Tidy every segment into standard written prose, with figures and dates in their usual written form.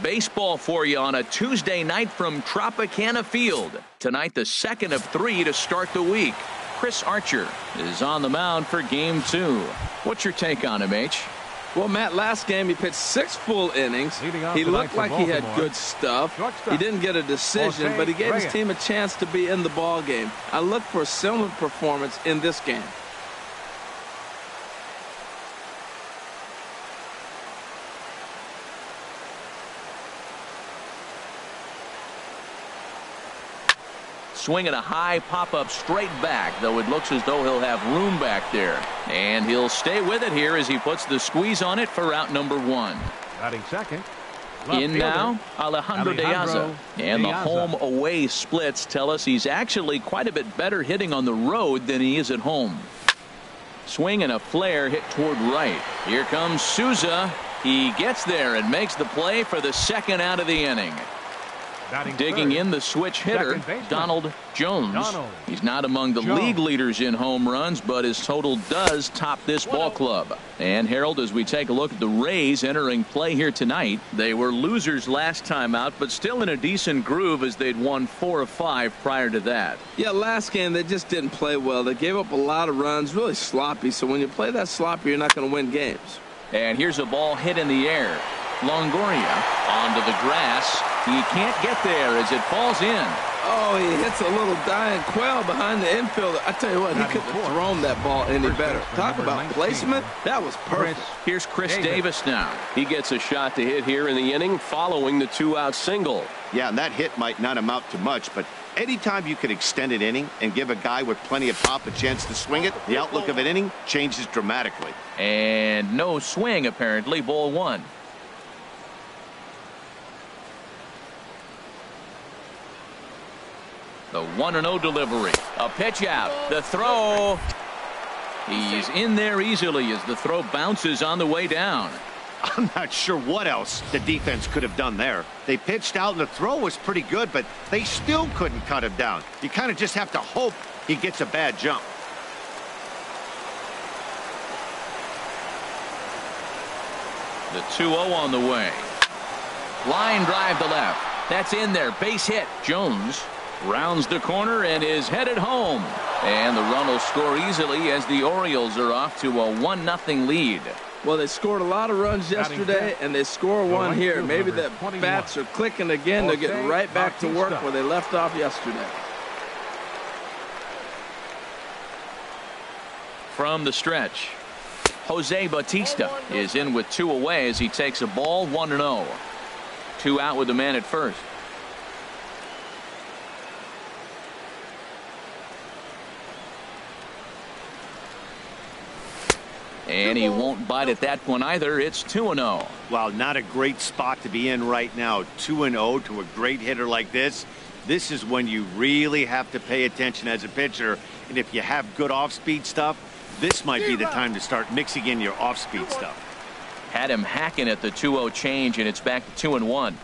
Baseball for you on a Tuesday night from Tropicana Field. Tonight, the second of 3 to start the week. Chris Archer is on the mound for Game 2. What's your take on him, H? Well, Matt, last game he pitched 6 full innings. He looked like he had good stuff. He didn't get a decision, but he gave his team a chance to be in the ball game. I look for a similar performance in this game. Swinging a high pop-up straight back, though it looks as though he'll have room back there. And he'll stay with it here as he puts the squeeze on it for out number 1. Batting second. In now, Alejandro De Aza. And the home-away splits tell us he's actually quite a bit better hitting on the road than he is at home. Swing and a flare hit toward right. Here comes Souza. He gets there and makes the play for the second out of the inning. Digging in the switch hitter, Donald Jones. He's not among the league leaders in home runs, but his total does top this ball club. And Harold, as we take a look at the Rays entering play here tonight, they were losers last time out, but still in a decent groove as they'd won 4 of 5 prior to that. Yeah, last game they just didn't play well. They gave up a lot of runs, really sloppy. So when you play that sloppy, you're not going to win games. And here's a ball hit in the air. Longoria onto the grass. He can't get there as it falls in. Oh, he hits a little dying quail behind the infielder. I tell you what, he couldn't have thrown that ball any better. Talk about placement. That was perfect. Here's Chris Davis now. He gets a shot to hit here in the inning following the 2-out single. Yeah, and that hit might not amount to much, but anytime you can extend an inning and give a guy with plenty of pop a chance to swing it, the outlook of an inning changes dramatically. And no swing, apparently. Ball 1. The 1-0 delivery. A pitch out. The throw. He's in there easily as the throw bounces on the way down. I'm not sure what else the defense could have done there. They pitched out and the throw was pretty good, but they still couldn't cut him down. You kind of just have to hope he gets a bad jump. The 2-0 on the way. Line drive to left. That's in there. Base hit. Jones rounds the corner and is headed home. And the run will score easily as the Orioles are off to a 1-0 lead. Well, they scored a lot of runs yesterday, and they score one here. Maybe the bats are clicking again. They're getting right back to work where they left off yesterday. From the stretch, Jose Bautista is in with 2 away as he takes a ball. 1-0. 2 out with the man at first. And he won't bite at that one either. It's 2-0. Well, not a great spot to be in right now. 2-0 to a great hitter like this. This is when you really have to pay attention as a pitcher. And if you have good off-speed stuff, this might be the time to start mixing in your off-speed stuff. Had him hacking at the 2-0 change, and it's back to 2-1.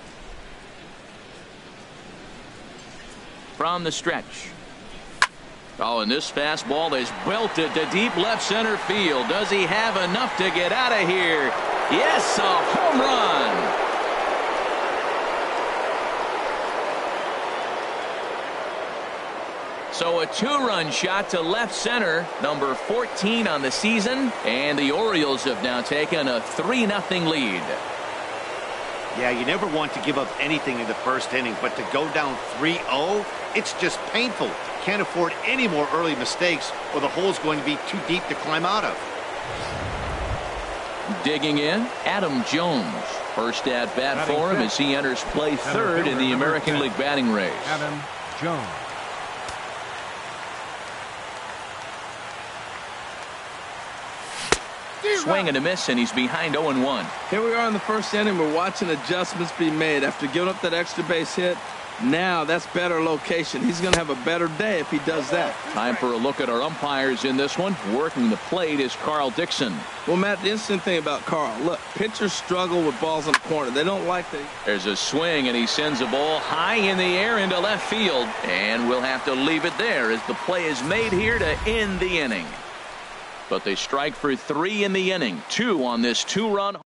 From the stretch. Oh, and this fastball is belted to deep left center field. Does he have enough to get out of here? Yes, a home run. So a 2-run shot to left center, number 14 on the season, and the Orioles have now taken a 3-0 lead. Yeah, you never want to give up anything in the first inning, but to go down 3-0, it's just painful. Can't afford any more early mistakes or the hole's going to be too deep to climb out of. Digging in, Adam Jones. First at bat for him as he enters play third in the American League batting race. Adam Jones. Swing and a miss, and he's behind 0-1. Here we are in the first inning. We're watching adjustments be made after giving up that extra base hit. Now that's better location. He's going to have a better day if he does that. Time for a look at our umpires in this one. Working the plate is Carl Dixon. Well, Matt, the interesting thing about Carl, look, pitchers struggle with balls in the corner. They don't like the... There's a swing, and he sends a ball high in the air into left field. And we'll have to leave it there as the play is made here to end the inning. But they strike for 3 in the inning. 2 on this 2-run.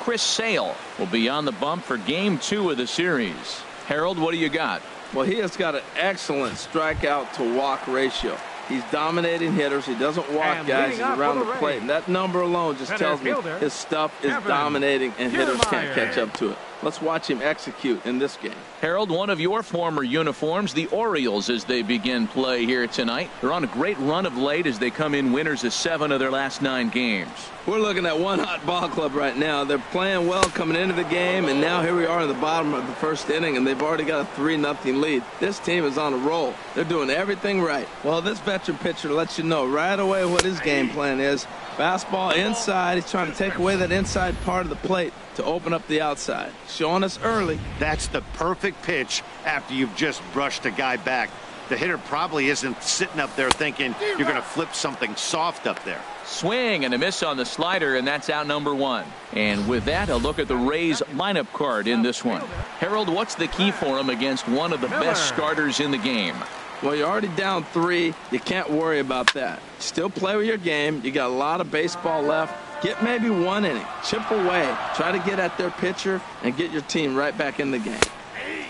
Chris Sale will be on the bump for game 2 of the series. Harold, what do you got? Well, he has got an excellent strikeout to walk ratio. He's dominating hitters. He doesn't walk guys. He's around the plate. And that number alone just tells me his stuff is dominating and hitters can't catch up to it. Let's watch him execute in this game. Harold, one of your former uniforms, the Orioles, as they begin play here tonight. They're on a great run of late as they come in winners of 7 of their last 9 games. We're looking at one hot ball club right now. They're playing well coming into the game, and now here we are in the bottom of the first inning, and they've already got a 3-0 lead. This team is on a roll. They're doing everything right. Well, this veteran pitcher lets you know right away what his game plan is. Fastball inside. He's trying to take away that inside part of the plate to open up the outside. Showing us early. That's the perfect pitch after you've just brushed a guy back. The hitter probably isn't sitting up there thinking you're going to flip something soft up there. Swing and a miss on the slider, and that's out number 1. And with that, a look at the Rays lineup card in this one. Harold, what's the key for him against one of the best starters in the game? Well, you're already down 3. You can't worry about that. Still play with your game. You got a lot of baseball left. Get maybe 1 inning. Chip away. Try to get at their pitcher and get your team right back in the game.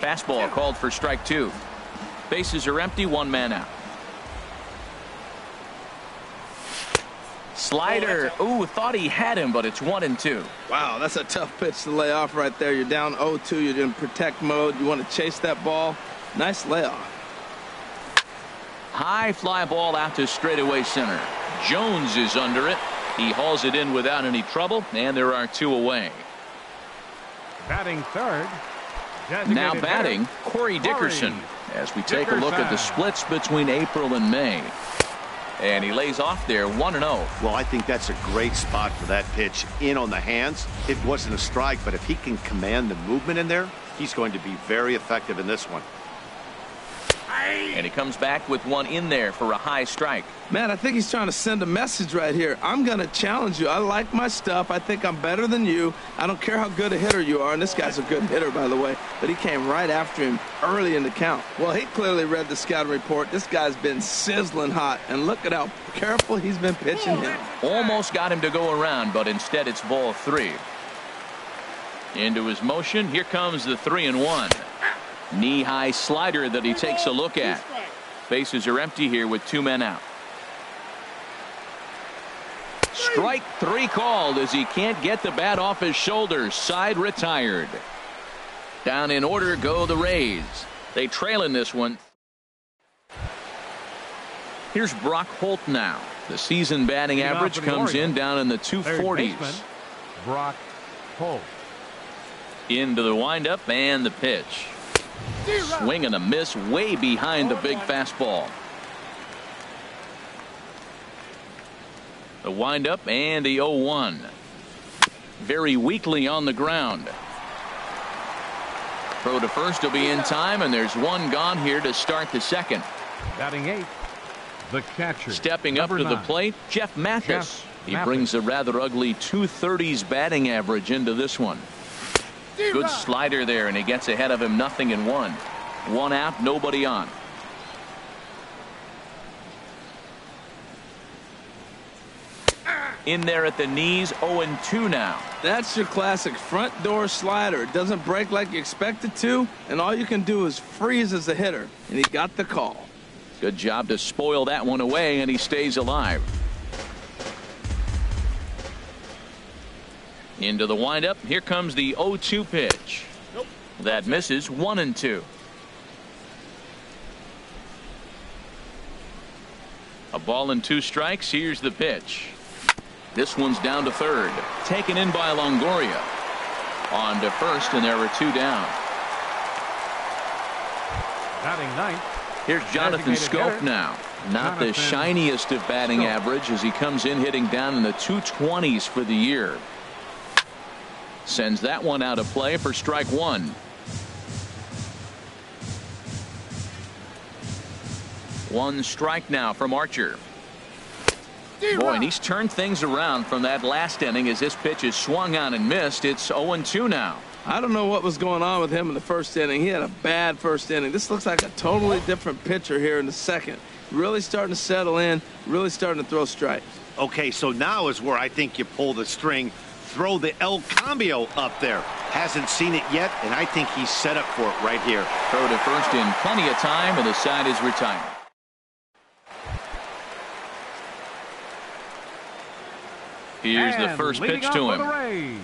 Fastball called for strike 2. Bases are empty, 1 man out. Slider. Ooh, thought he had him, but it's 1-2. Wow, that's a tough pitch to lay off right there. You're down 0-2. You're in protect mode. You want to chase that ball. Nice layoff. High fly ball out to straightaway center. Jones is under it. He hauls it in without any trouble, and there are 2 away. Batting third. Now batting, Corey Dickerson, as we take a look at the splits between April and May. And he lays off there 1-0. Well, I think that's a great spot for that pitch. In on the hands. It wasn't a strike, but if he can command the movement in there, he's going to be very effective in this one. And he comes back with 1 in there for a high strike. Man, I think he's trying to send a message right here. I'm going to challenge you. I like my stuff. I think I'm better than you. I don't care how good a hitter you are. And this guy's a good hitter, by the way. But he came right after him early in the count. Well, he clearly read the scouting report. This guy's been sizzling hot. And look at how careful he's been pitching him. Almost got him to go around, but instead it's ball 3. Into his motion. Here comes the 3-1. Knee-high slider that he takes a look at. Bases are empty here with 2 men out. Strike 3 called as he can't get the bat off his shoulders. Side retired. Down in order go the Rays. They trail in this one. Here's Brock Holt now. The season batting average comes in down in the 240s. Brock Holt. Into the windup and the pitch. Swing and a miss way behind the big fastball. The windup and the 0-1. Very weakly on the ground. Throw to first will be in time, and there's 1 gone here to start the second. Batting 8th, the catcher. Stepping up to the plate, Jeff Mathis. He brings a rather ugly 230s batting average into this one. Good slider there, and he gets ahead of him 0-1. 1 out, nobody on. In there at the knees, 0-2 now. That's your classic front door slider. It doesn't break like you expect it to, and all you can do is freeze as a hitter. And he got the call. Good job to spoil that one away, and he stays alive. Into the windup. Here comes the 0-2 pitch. That misses. 1-2. A ball and 2 strikes. Here's the pitch. This one's down to third. Taken in by Longoria. On to first, and there are 2 down. Batting 9th. Here's Jonathan Scope now. Not the shiniest of batting average as he comes in hitting down in the 220s for the year. Sends that one out of play for strike 1. One strike now from Archer. Boy, and he's turned things around from that last inning as this pitch is swung on and missed. It's 0-2 now. I don't know what was going on with him in the first inning. He had a bad first inning. This looks like a totally different pitcher here in the second. Really starting to settle in, really starting to throw strikes. Okay, so now is where I think you pull the string throw the El Cambio up there. Hasn't seen it yet, and I think he's set up for it right here. Throw to first in plenty of time, and the side is retired. Here's the first pitch to him.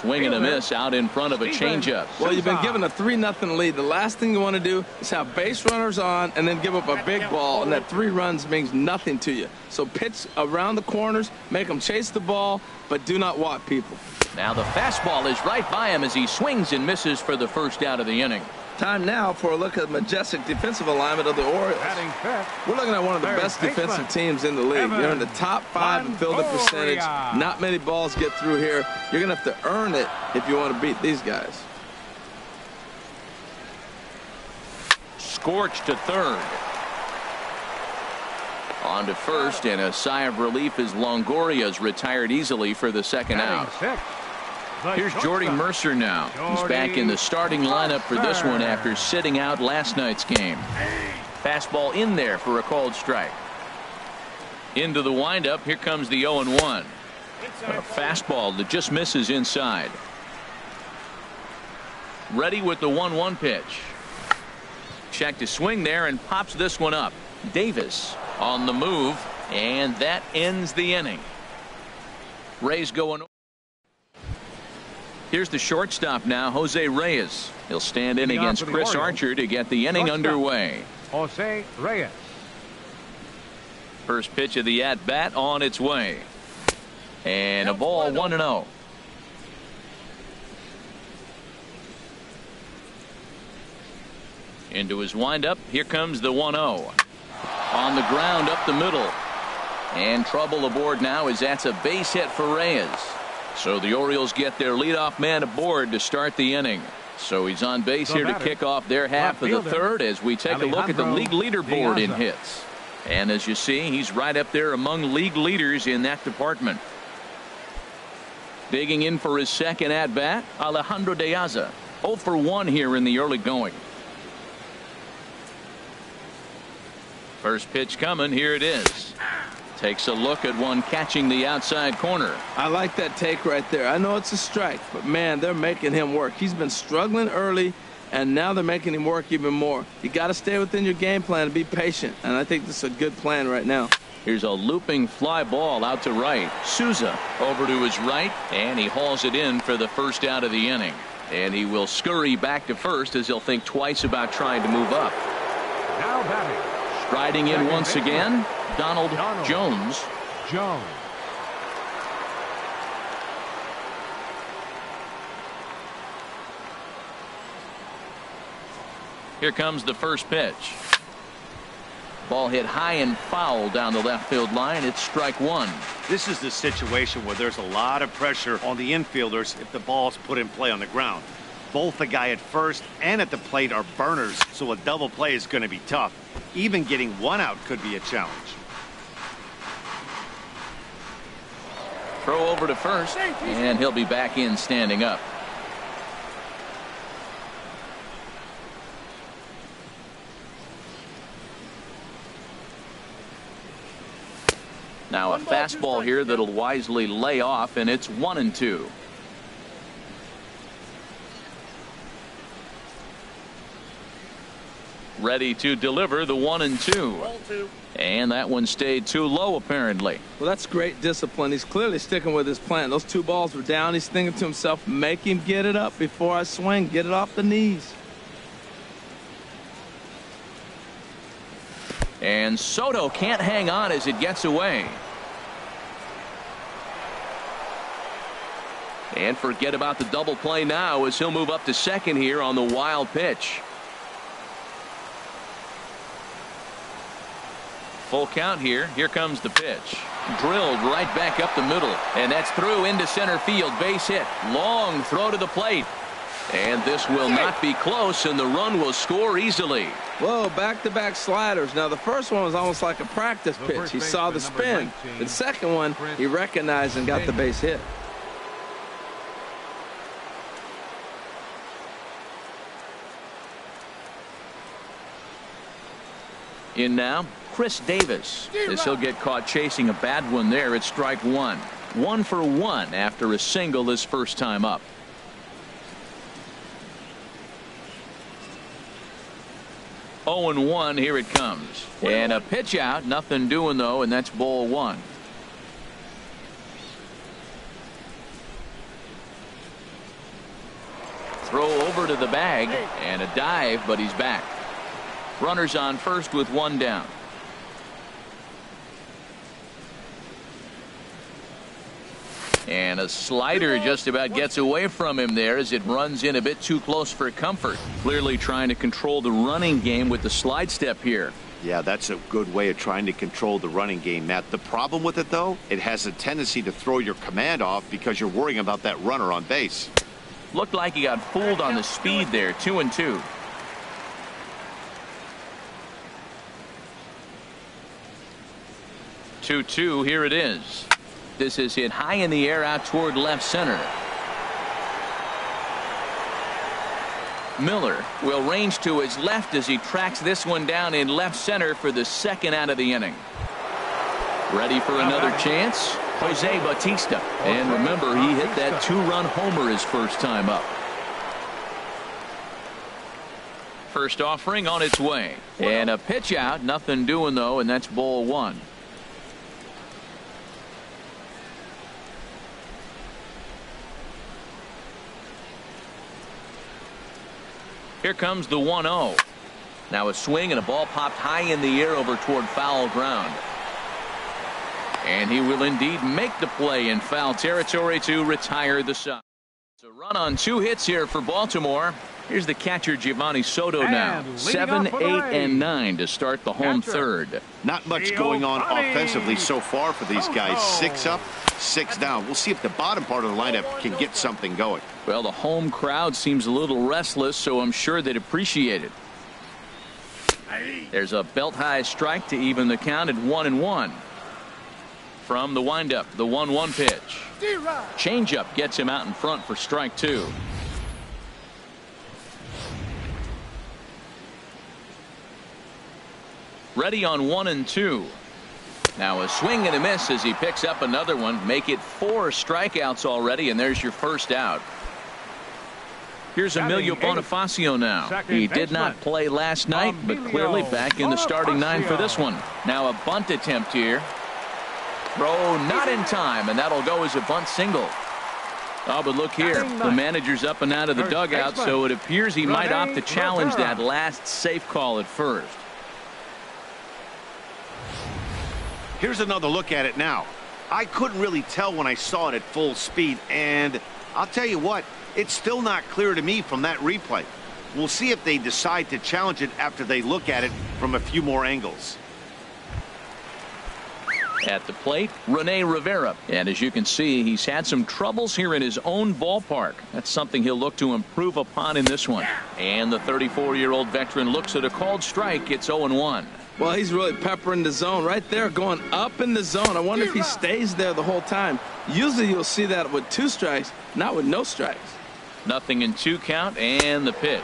Swing and a miss out in front of a changeup. Well, you've been given a 3-0 lead. The last thing you want to do is have base runners on and then give up a big ball, and that 3 runs means nothing to you. So pitch around the corners, make them chase the ball, but do not walk people. Now the fastball is right by him as he swings and misses for the first out of the inning. Time now for a look at the majestic defensive alignment of the Orioles. We're looking at one of the best defensive teams in the league. You're in the top 5 in fielding percentage. Not many balls get through here. You're going to have to earn it if you want to beat these guys. Scorched to third. On to first, and a sigh of relief as Longoria's retired easily for the second out. Here's Jordy Mercer now. He's back in the starting lineup for this one after sitting out last night's game. Fastball in there for a called strike. Into the windup. Here comes the 0-1. A fastball that just misses inside. Ready with the 1-1 pitch. Check to swing there and pops this one up. Davis on the move, and that ends the inning. Rays going. Here's the shortstop now, Jose Reyes. He'll stand in against Chris Archer to get the inning underway. Jose Reyes. First pitch of the at-bat on its way. And a ball, 1-0. Into his windup. Here comes the 1-0. On the ground up the middle. And trouble aboard now as that's a base hit for Reyes. So the Orioles get their leadoff man aboard to start the inning. So he's on base here to kick off their half of the third as we take a look at the league leaderboard in hits. And as you see, he's right up there among league leaders in that department. Digging in for his second at-bat, Alejandro De Aza. 0 for 1 here in the early going. First pitch coming. Here it is. Takes a look at one catching the outside corner. I like that take right there. I know it's a strike, but man, they're making him work. He's been struggling early, and now they're making him work even more. You got to stay within your game plan and be patient, and I think this is a good plan right now. Here's a looping fly ball out to right. Souza over to his right, and he hauls it in for the first out of the inning. And he will scurry back to first as he'll think twice about trying to move up. Now batting. Striding in once again, Donald Jones. Here comes the first pitch. Ball hit high and foul down the left field line. It's strike one. This is the situation where there's a lot of pressure on the infielders if the ball's put in play on the ground. Both the guy at first and at the plate are burners, so a double play is going to be tough. Even getting one out could be a challenge. Throw over to first, and he'll be back in standing up. Now a fastball here that'll wisely lay off, and it's 1-2. Ready to deliver the 1-2. And that one stayed too low, apparently. Well, that's great discipline. He's clearly sticking with his plan. Those 2 balls were down. He's thinking to himself, make him get it up before I swing. Get it off the knees. And Soto can't hang on as it gets away. And forget about the double play now as he'll move up to second here on the wild pitch. Full count here. Here comes the pitch. Drilled right back up the middle. And that's through into center field. Base hit. Long throw to the plate. And this will not be close, and the run will score easily. Whoa, back-to-back sliders. Now, the first one was almost like a practice pitch. He saw the spin. The second one, he recognized and got the base hit. In now, Chris Davis, as he'll get caught chasing a bad one there at strike one. 1 for 1 after a single his first time up. Oh and 1, here it comes. And a pitch out, nothing doing though, and that's ball 1. Throw over to the bag and a dive, but he's back. Runners on first with 1 down. And a slider just about gets away from him there as it runs in a bit too close for comfort. Clearly trying to control the running game with the slide step here. Yeah, that's a good way of trying to control the running game, Matt. The problem with it, though, it has a tendency to throw your command off because you're worrying about that runner on base. Looked like he got fooled on the speed there. 2 and 2. Two, here it is. This is hit high in the air out toward left center. Miller will range to his left as he tracks this one down in left center for the second out of the inning. Ready for another chance? Jose Bautista. And remember, he hit that 2-run homer his first time up. First offering on its way. And a pitch out, nothing doing though, and that's ball 1. Here comes the 1-0. Now a swing and a ball popped high in the air over toward foul ground. And he will indeed make the play in foul territory to retire the side. So run on 2 hits here for Baltimore. Here's the catcher Giovanni Soto now. 7, 8, and 9 to start the home third. Not much going on offensively so far for these guys. 6 up, 6 down. We'll see if the bottom part of the lineup can get something going. Well, the home crowd seems a little restless, so I'm sure they'd appreciate it. There's a belt-high strike to even the count at 1 and 1. From the windup, the 1-1 pitch. Changeup gets him out in front for strike 2. Ready on 1 and 2. Now a swing and a miss as he picks up another one. Make it 4 strikeouts already, and there's your first out. Here's Emilio Bonifacio now. He did not play last night, but clearly back in the starting 9 for this one. Now a bunt attempt here. Throw not in time, and that'll go as a bunt single. Oh, but look here. The manager's up and out of the dugout, so it appears he might opt to challenge that last safe call at first. Here's another look at it now. I couldn't really tell when I saw it at full speed, and I'll tell you what, it's still not clear to me from that replay. We'll see if they decide to challenge it after they look at it from a few more angles. At the plate, Rene Rivera. And as you can see, he's had some troubles here in his own ballpark. That's something he'll look to improve upon in this one. And the 34-year-old veteran looks at a called strike. It's 0-1. Well, he's really peppering the zone right there, going up in the zone. I wonder if he stays there the whole time. Usually you'll see that with 2 strikes, not with no strikes. Nothing in 2 count, and the pitch.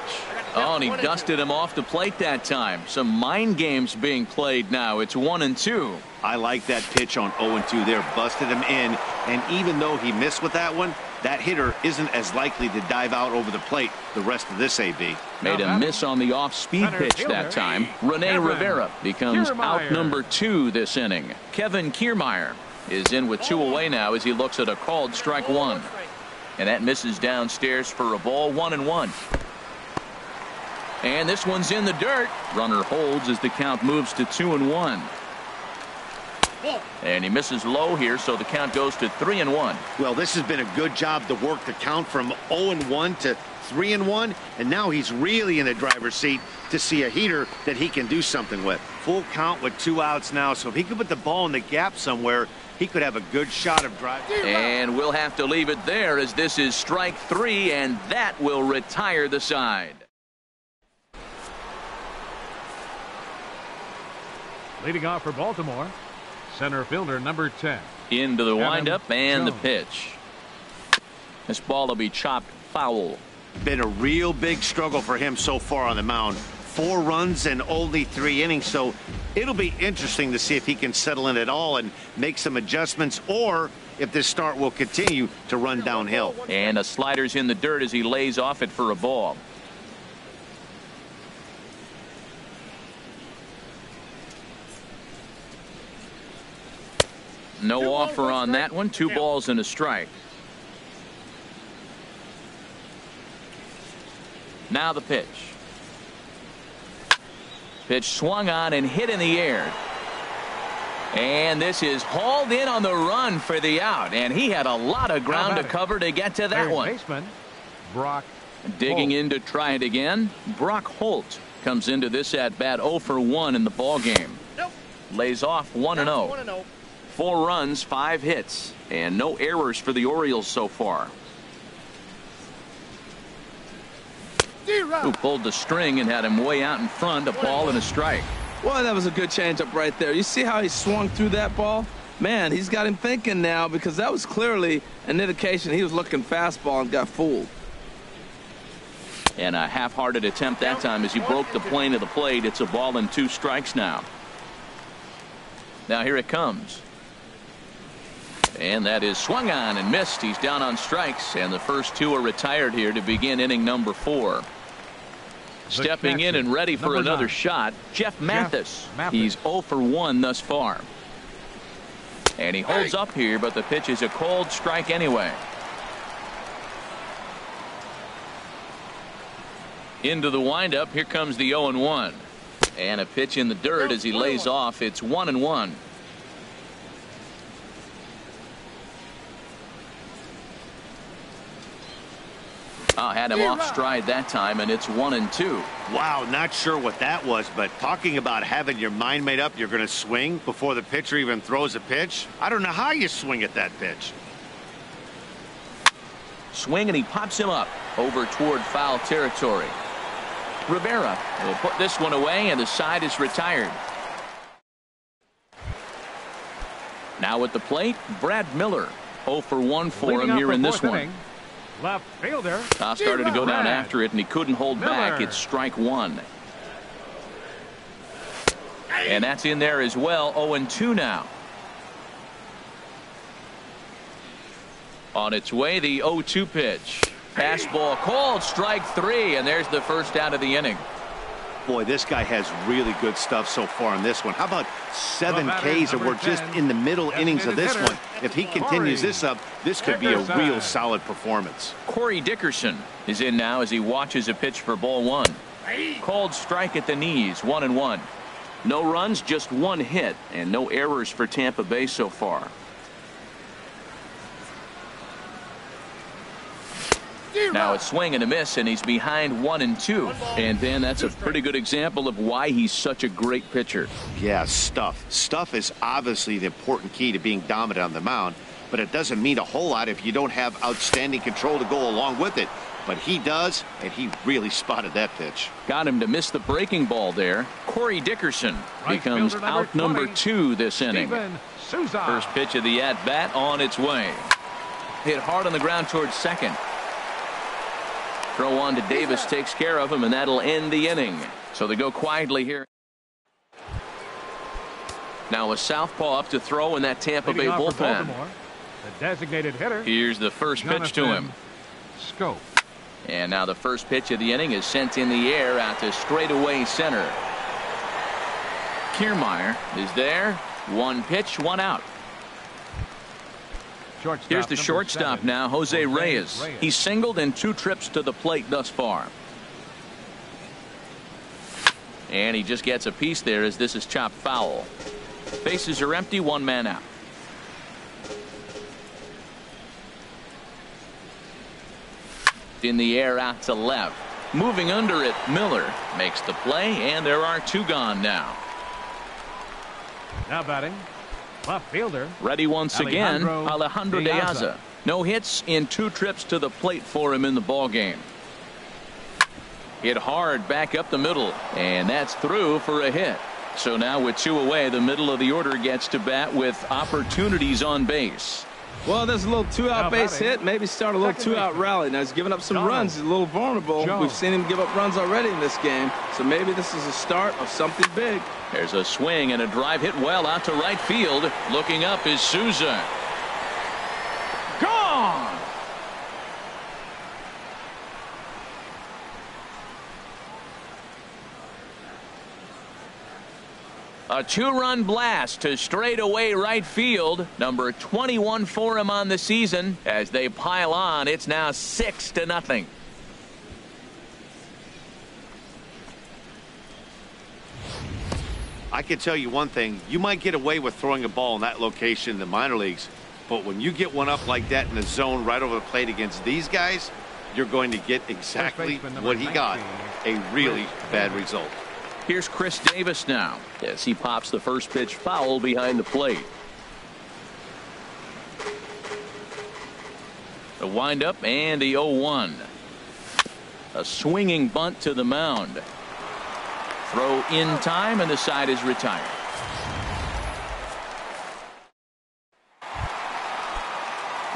Oh, and he dusted him off the plate that time. Some mind games being played now. It's 1 and 2. I like that pitch on 0-2 there. Busted him in, and even though he missed with that one, that hitter isn't as likely to dive out over the plate the rest of this AB. Made a miss on the off-speed pitch that time. Rene Rivera becomes out number 2 this inning. Kevin Kiermaier is in with 2 away now as he looks at a called strike 1. And that misses downstairs for a ball. 1-1. And this one's in the dirt. Runner holds as the count moves to 2-1. And he misses low here, so the count goes to 3-1. Well, this has been a good job to work the count from 0-1 to 3-1, and now he's really in the driver's seat to see a heater that he can do something with. Full count with 2 outs now, so if he could put the ball in the gap somewhere, he could have a good shot of driving. And we'll have to leave it there as this is strike 3, and that will retire the side. Leading off for Baltimore, center fielder number 10. Into the windup and the pitch. This ball will be chopped foul. Been a real big struggle for him so far on the mound. 4 runs and only 3 innings, so it'll be interesting to see if he can settle in at all and make some adjustments, or if this start will continue to run downhill. And a slider's in the dirt as he lays off it for a ball. No offer on that one. 2 balls and a strike. Now the pitch. Pitch swung on and hit in the air. And this is hauled in on the run for the out. And he had a lot of ground to cover to get to that one. Baseman, Brock Digging Holt. in to try it again. Brock Holt comes into this at bat 0 for 1 in the ball game. Lays off 1-0. 4 runs, 5 hits, and no errors for the Orioles so far. Who pulled the string and had him way out in front, a ball and a strike. Boy, that was a good changeup right there. You see how he swung through that ball? Man, he's got him thinking now, because that was clearly an indication he was looking fastball and got fooled. And a half-hearted attempt that time as he broke the plane of the plate. It's a ball and 2 strikes now. Now here it comes. And that is swung on and missed. He's down on strikes, and the first 2 are retired here to begin inning number 4. Stepping in and ready for another shot, Jeff Mathis. He's 0 for 1 thus far. And he holds up here, but the pitch is a cold strike anyway. Into the windup, here comes the 0-1. And a pitch in the dirt as he lays off. It's 1-1. Had him off stride that time, and it's 1-2. Wow, not sure what that was, but talking about having your mind made up you're going to swing before the pitcher even throws a pitch. I don't know how you swing at that pitch. Swing, and he pops him up over toward foul territory. Rivera will put this one away, and the side is retired. Now at the plate, Brad Miller. 0 for 1 for him here in this one. Left fielder. Started to go down after it, and he couldn't hold back. It's strike 1. And that's in there as well. 0-2 now. On its way, the 0-2 pitch. Fastball called, strike 3, and there's the first out of the inning. Boy, this guy has really good stuff so far in this one. How about 7 Ks, and we're just in the middle innings of this one. If he continues this up, this could be a real solid performance. Corey Dickerson is in now as he watches a pitch for ball 1. Called strike at the knees, 1-1. No runs, just 1 hit, and no errors for Tampa Bay so far. Now it's swing and a miss, and he's behind 1-2. And then that's a pretty good example of why he's such a great pitcher. Yeah, stuff. Stuff is obviously the important key to being dominant on the mound, but it doesn't mean a whole lot if you don't have outstanding control to go along with it. But he does, and he really spotted that pitch. Got him to miss the breaking ball there. Corey Dickerson becomes out number 2 this inning. First pitch of the at-bat on its way. Hit hard on the ground towards second. Throw on to Davis takes care of him, and that'll end the inning. So they go quietly here. Now a southpaw up to throw in that Tampa Bay bullpen. The designated hitter. Here's the first pitch to him. Scope. And now the first pitch of the inning is sent in the air out to straightaway center. Kiermaier is there. 1 pitch, 1 out. Here's the shortstop now, Jose Reyes. He's singled in 2 trips to the plate thus far. And he just gets a piece there as this is chopped foul. Bases are empty, 1 man out. In the air out to left. Moving under it, Miller makes the play, and there are 2 gone now. Now batting. Left fielder. Ready once again, Alejandro De Aza. No hits in 2 trips to the plate for him in the ball game. Hit hard back up the middle, and that's through for a hit. So now with 2 away, the middle of the order gets to bat with opportunities on base. Well, there's a little two-out base hit. Maybe start a little two-out rally. Now, he's giving up some runs. He's a little vulnerable. We've seen him give up runs already in this game. So maybe this is a start of something big. There's a swing and a drive hit well out to right field. Looking up is Souza. Gone! A two-run blast to straightaway right field. Number 21 for him on the season. As they pile on, it's now 6-0. I can tell you one thing. You might get away with throwing a ball in that location in the minor leagues, but when you get one up like that in the zone right over the plate against these guys, you're going to get exactly what he got, a really bad result. Here's Chris Davis now as he pops the first pitch foul behind the plate. The windup and the 0-1. A swinging bunt to the mound. Throw in time and the side is retired.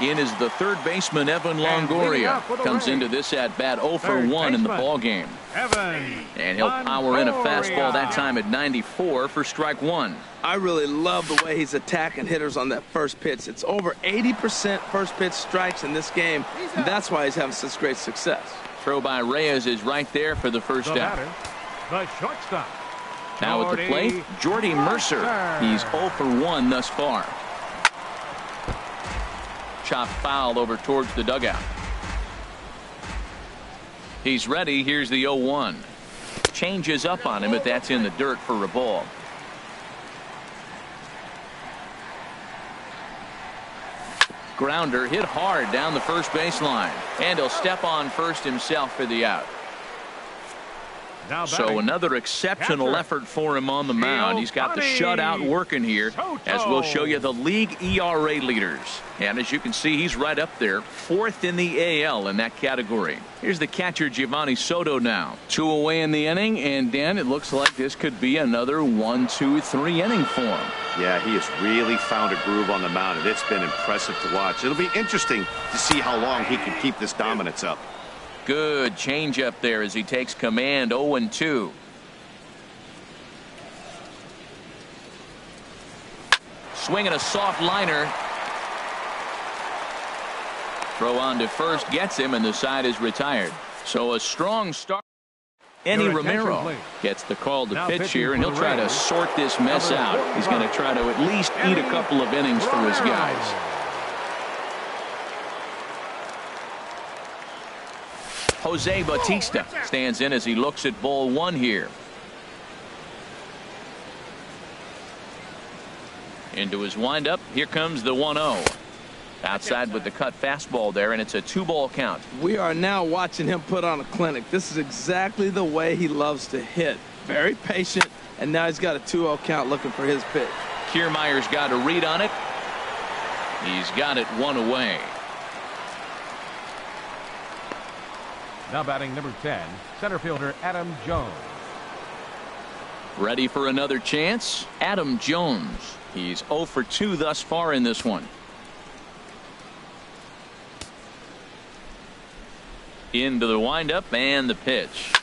In is the third baseman, Evan Longoria. Comes into this at bat 0 for 1 in the ball game. And he'll power in a fastball that time at 94 for strike 1. I really love the way he's attacking hitters on that first pitch. It's over 80% first pitch strikes in this game, and that's why he's having such great success. Throw by Reyes is right there for the first out. The shortstop. Now at the plate, Jordy Mercer. He's 0 for 1 thus far. Chop foul over towards the dugout. He's ready. Here's the 0-1. Changes up on him, but that's in the dirt for a ball. Grounder hit hard down the first baseline, and he'll step on first himself for the out. So another exceptional effort for him on the mound. He's got the shutout working here, as we'll show you the league ERA leaders. And as you can see, he's right up there, 4th in the AL in that category. Here's the catcher, Giovanni Soto now. 2 away in the inning, and Dan, it looks like this could be another 1-2-3 inning for him. Yeah, he has really found a groove on the mound, and it's been impressive to watch. It'll be interesting to see how long he can keep this dominance up. Good changeup there as he takes command. 0-2. Swinging a soft liner. Throw on to first gets him, and the side is retired. So a strong start. Eddie Romero gets the call to pitch here, and he'll try to sort this mess out. He's going to try to at least eat a couple of innings for his guys. Jose Bautista stands in as he looks at ball 1 here. Into his windup. Here comes the 1-0. Outside with the cut fastball there, and it's a 2-ball count. We are now watching him put on a clinic. This is exactly the way he loves to hit. Very patient, and now he's got a 2-0 count looking for his pitch. Kiermaier's got a read on it. He's got it 1 away. Now batting number 10, center fielder Adam Jones. Ready for another chance? Adam Jones. He's 0 for 2 thus far in this one. Into the windup and the pitch.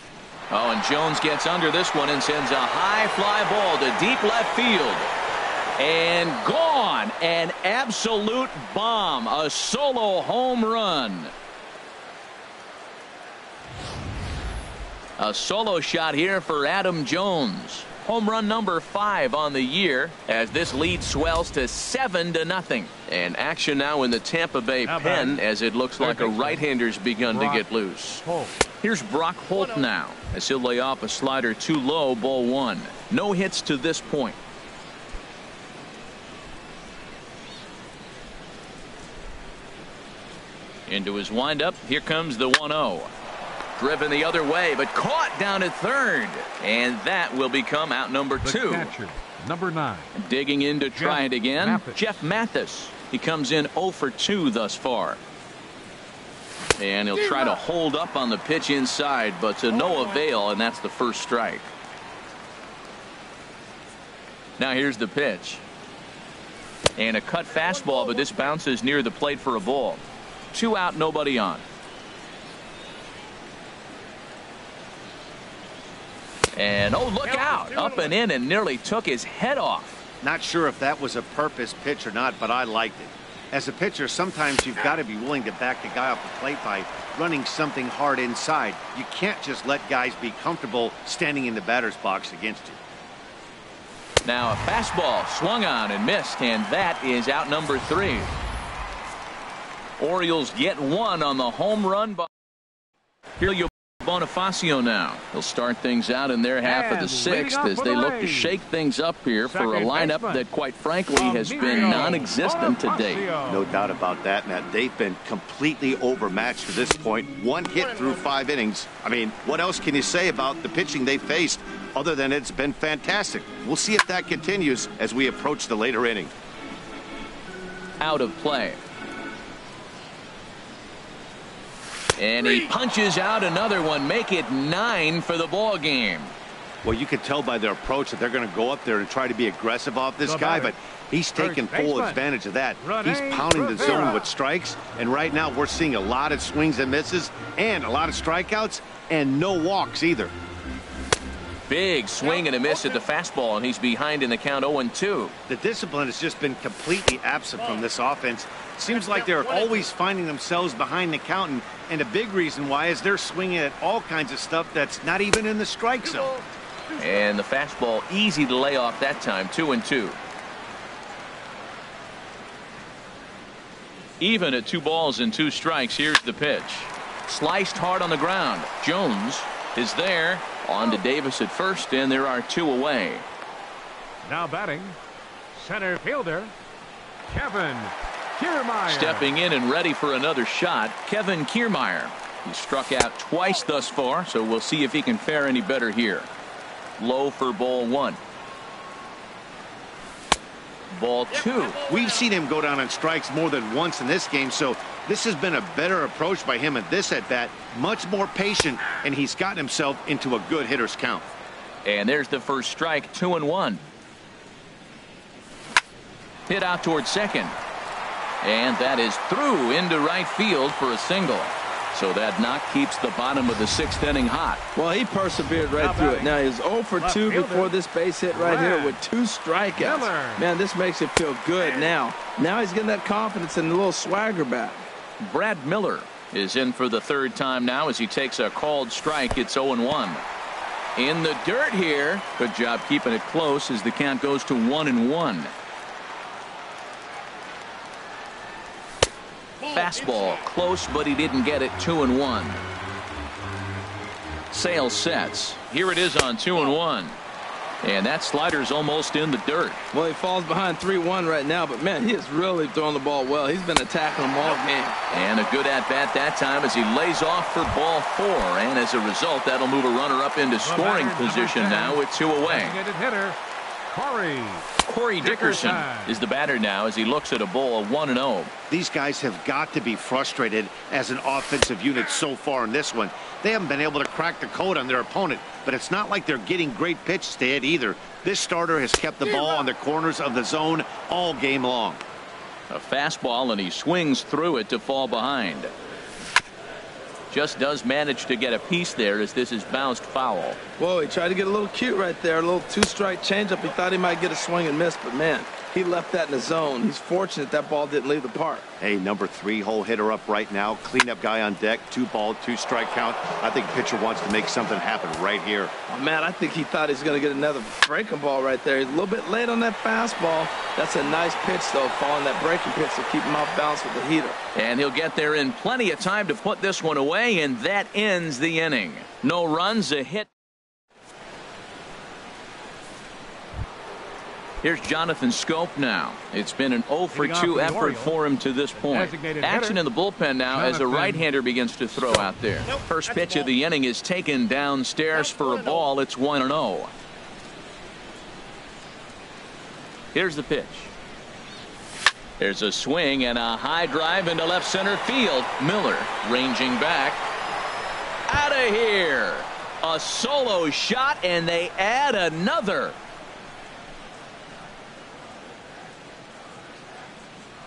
Oh, and Jones gets under this one and sends a high fly ball to deep left field. And gone. An absolute bomb. A solo home run. A solo shot here for Adam Jones. Home run number 5 on the year as this lead swells to 7-0. And action now in the Tampa Bay pen as it looks like a right-hander's begun to get loose. Here's Brock Holt now as he'll lay off a slider too low, ball 1. No hits to this point. Into his windup. Here comes the 1-0. Driven the other way, but caught down at third. And that will become out number 2. Catcher, number 9. Digging in to try it again. Jeff Mathis. He comes in 0 for 2 thus far. And he'll try to hold up on the pitch inside, but to no avail, and that's the first strike. Now here's the pitch. And a cut fastball, but this bounces near the plate for a ball. 2 out, nobody on. And oh, look out, up and in, and nearly took his head off. Not sure if that was a purpose pitch or not, but I liked it. As a pitcher, sometimes you've got to be willing to back the guy off the plate by running something hard inside. You can't just let guys be comfortable standing in the batter's box against you. Now a fastball swung on and missed, and that is out number 3. Orioles get 1 on the home run by Helio Bonifacio now. He'll start things out in their half of the 6th as they look to shake things up here for a lineup that, quite frankly, has been non-existent to date. No doubt about that, Matt. They've been completely overmatched to this point. 1 hit through 5 innings. I mean, what else can you say about the pitching they faced other than it's been fantastic? We'll see if that continues as we approach the later inning. Out of play. And he punches out another one, make it 9 for the ball game. Well, you can tell by their approach that they're going to go up there and try to be aggressive off this guy, but he's taking full advantage of that. He's pounding the zone with strikes, and right now we're seeing a lot of swings and misses and a lot of strikeouts and no walks either. Big swing and a miss at the fastball, and he's behind in the count 0-2. The discipline has just been completely absent from this offense. Seems like they're always finding themselves behind the count, and a big reason why is they're swinging at all kinds of stuff that's not even in the strike zone. And the fastball easy to lay off that time, 2-2. Even at 2 balls and 2 strikes. Here's the pitch. Sliced hard on the ground. Jones is there. On to Davis at first, and there are 2 away. Now batting, center fielder Kevin Kiermaier. Stepping in and ready for another shot, Kevin Kiermaier. He struck out twice thus far, so we'll see if he can fare any better here. Low for ball 1. Ball 2. We've seen him go down on strikes more than once in this game, so this has been a better approach by him at this at-bat. Much more patient, and he's gotten himself into a good hitter's count. And there's the first strike, 2-1. Hit out towards second. And that is through into right field for a single. So that knock keeps the bottom of the 6th inning hot. Well, he persevered right through it. Now he's 0 for 2 before this base hit right here with 2 strikeouts. Man, this makes it feel good now. Now he's getting that confidence and a little swagger back. Brad Miller is in for the 3rd time now as he takes a called strike. It's 0-1. In the dirt here. Good job keeping it close as the count goes to 1-1. Fastball close, but he didn't get it. 2-1. Sale sets. Here it is on 2-1. And that slider's almost in the dirt. Well, he falls behind 3-1 right now, but man, he is really throwing the ball well. He's been attacking them all game. And a good at-bat that time as he lays off for ball 4. And as a result, that'll move a runner up into scoring position now with 2 away. Hitter, Corey Dickerson is the batter now as he looks at a ball 1-0. These guys have got to be frustrated as an offensive unit so far in this one. They haven't been able to crack the code on their opponent, but it's not like they're getting great pitches to hit either. This starter has kept the ball on the corners of the zone all game long. A fastball, and he swings through it to fall behind. Just does manage to get a piece there as this is bounced foul. Whoa, he tried to get a little cute right there. A little 2-strike changeup. He thought he might get a swing and miss, but man, he left that in the zone. He's fortunate that ball didn't leave the park. Hey, number 3 hole hitter up right now. Cleanup guy on deck. 2-ball, 2-strike count. I think pitcher wants to make something happen right here. Oh, man, I think he thought he was going to get another breaking ball right there. He's a little bit late on that fastball. That's a nice pitch, though, following that breaking pitch to keep him off balance with the heater. And he'll get there in plenty of time to put this one away, and that ends the inning. No runs, a hit. Here's Jonathan Scope now. It's been an 0 for 2 effort for him to this point. Action in the bullpen now as a right-hander begins to throw out there. First pitch of the inning is taken downstairs for a ball. It's 1-0. Here's the pitch. There's a swing and a high drive into left center field. Miller ranging back. Out of here. A solo shot, and they add another.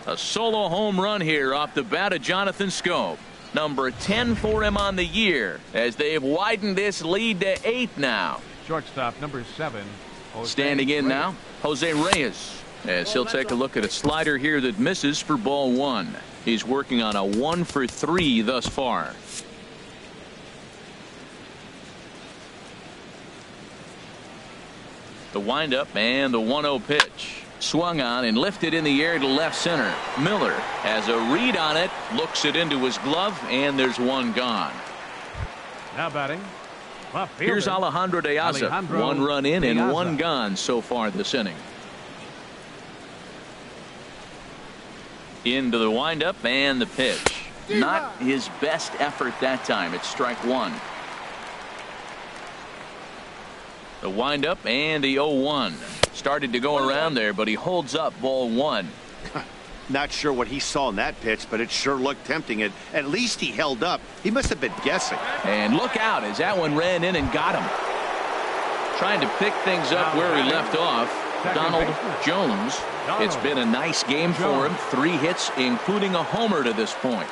A solo home run here off the bat of Jonathan Schoop. Number 10 for him on the year as they've widened this lead to 8 now. Shortstop number 7. Standing in now, Jose Reyes, as he'll take a look at a slider here that misses for ball 1. He's working on a 1 for 3 thus far. The windup and the 1-0 pitch. Swung on and lifted in the air to left center. Miller has a read on it, looks it into his glove, and there's one gone. Now batting. Here's Alejandro De Aza. 1 run in and 1 gone so far this inning. Into the windup and the pitch. Not his best effort that time. It's strike 1. The windup and the 0-1. Started to go around there, but he holds up ball 1. Not sure what he saw in that pitch, but it sure looked tempting. At least he held up. He must have been guessing. And look out as that one ran in and got him. Trying to pick things up where he left off. Donald Jones. It's been a nice game for him. 3 hits, including a homer to this point.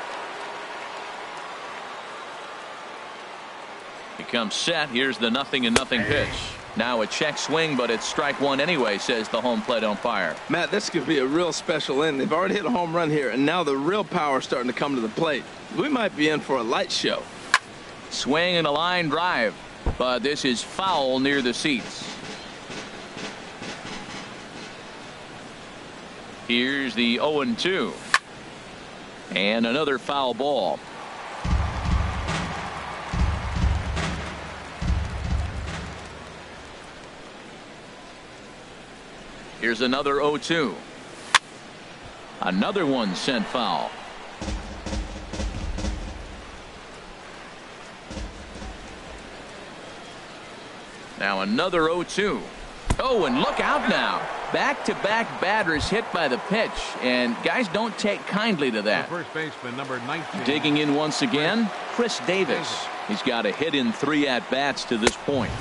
He comes set. Here's the 0-0 pitch. Now a check swing, but it's strike 1 anyway, says the home plate umpire. Matt, this could be a real special inning. They've already hit a home run here, and now the real power is starting to come to the plate. We might be in for a light show. Swing and a line drive, but this is foul near the seats. Here's the 0-2. And another foul ball. Here's another 0-2. Another one sent foul. Now another 0-2. Oh, and look out now. Back-to-back batters hit by the pitch, and guys don't take kindly to that. First baseman number 19. Digging in once again, Chris Davis. He's got a hit in 3 at-bats to this point.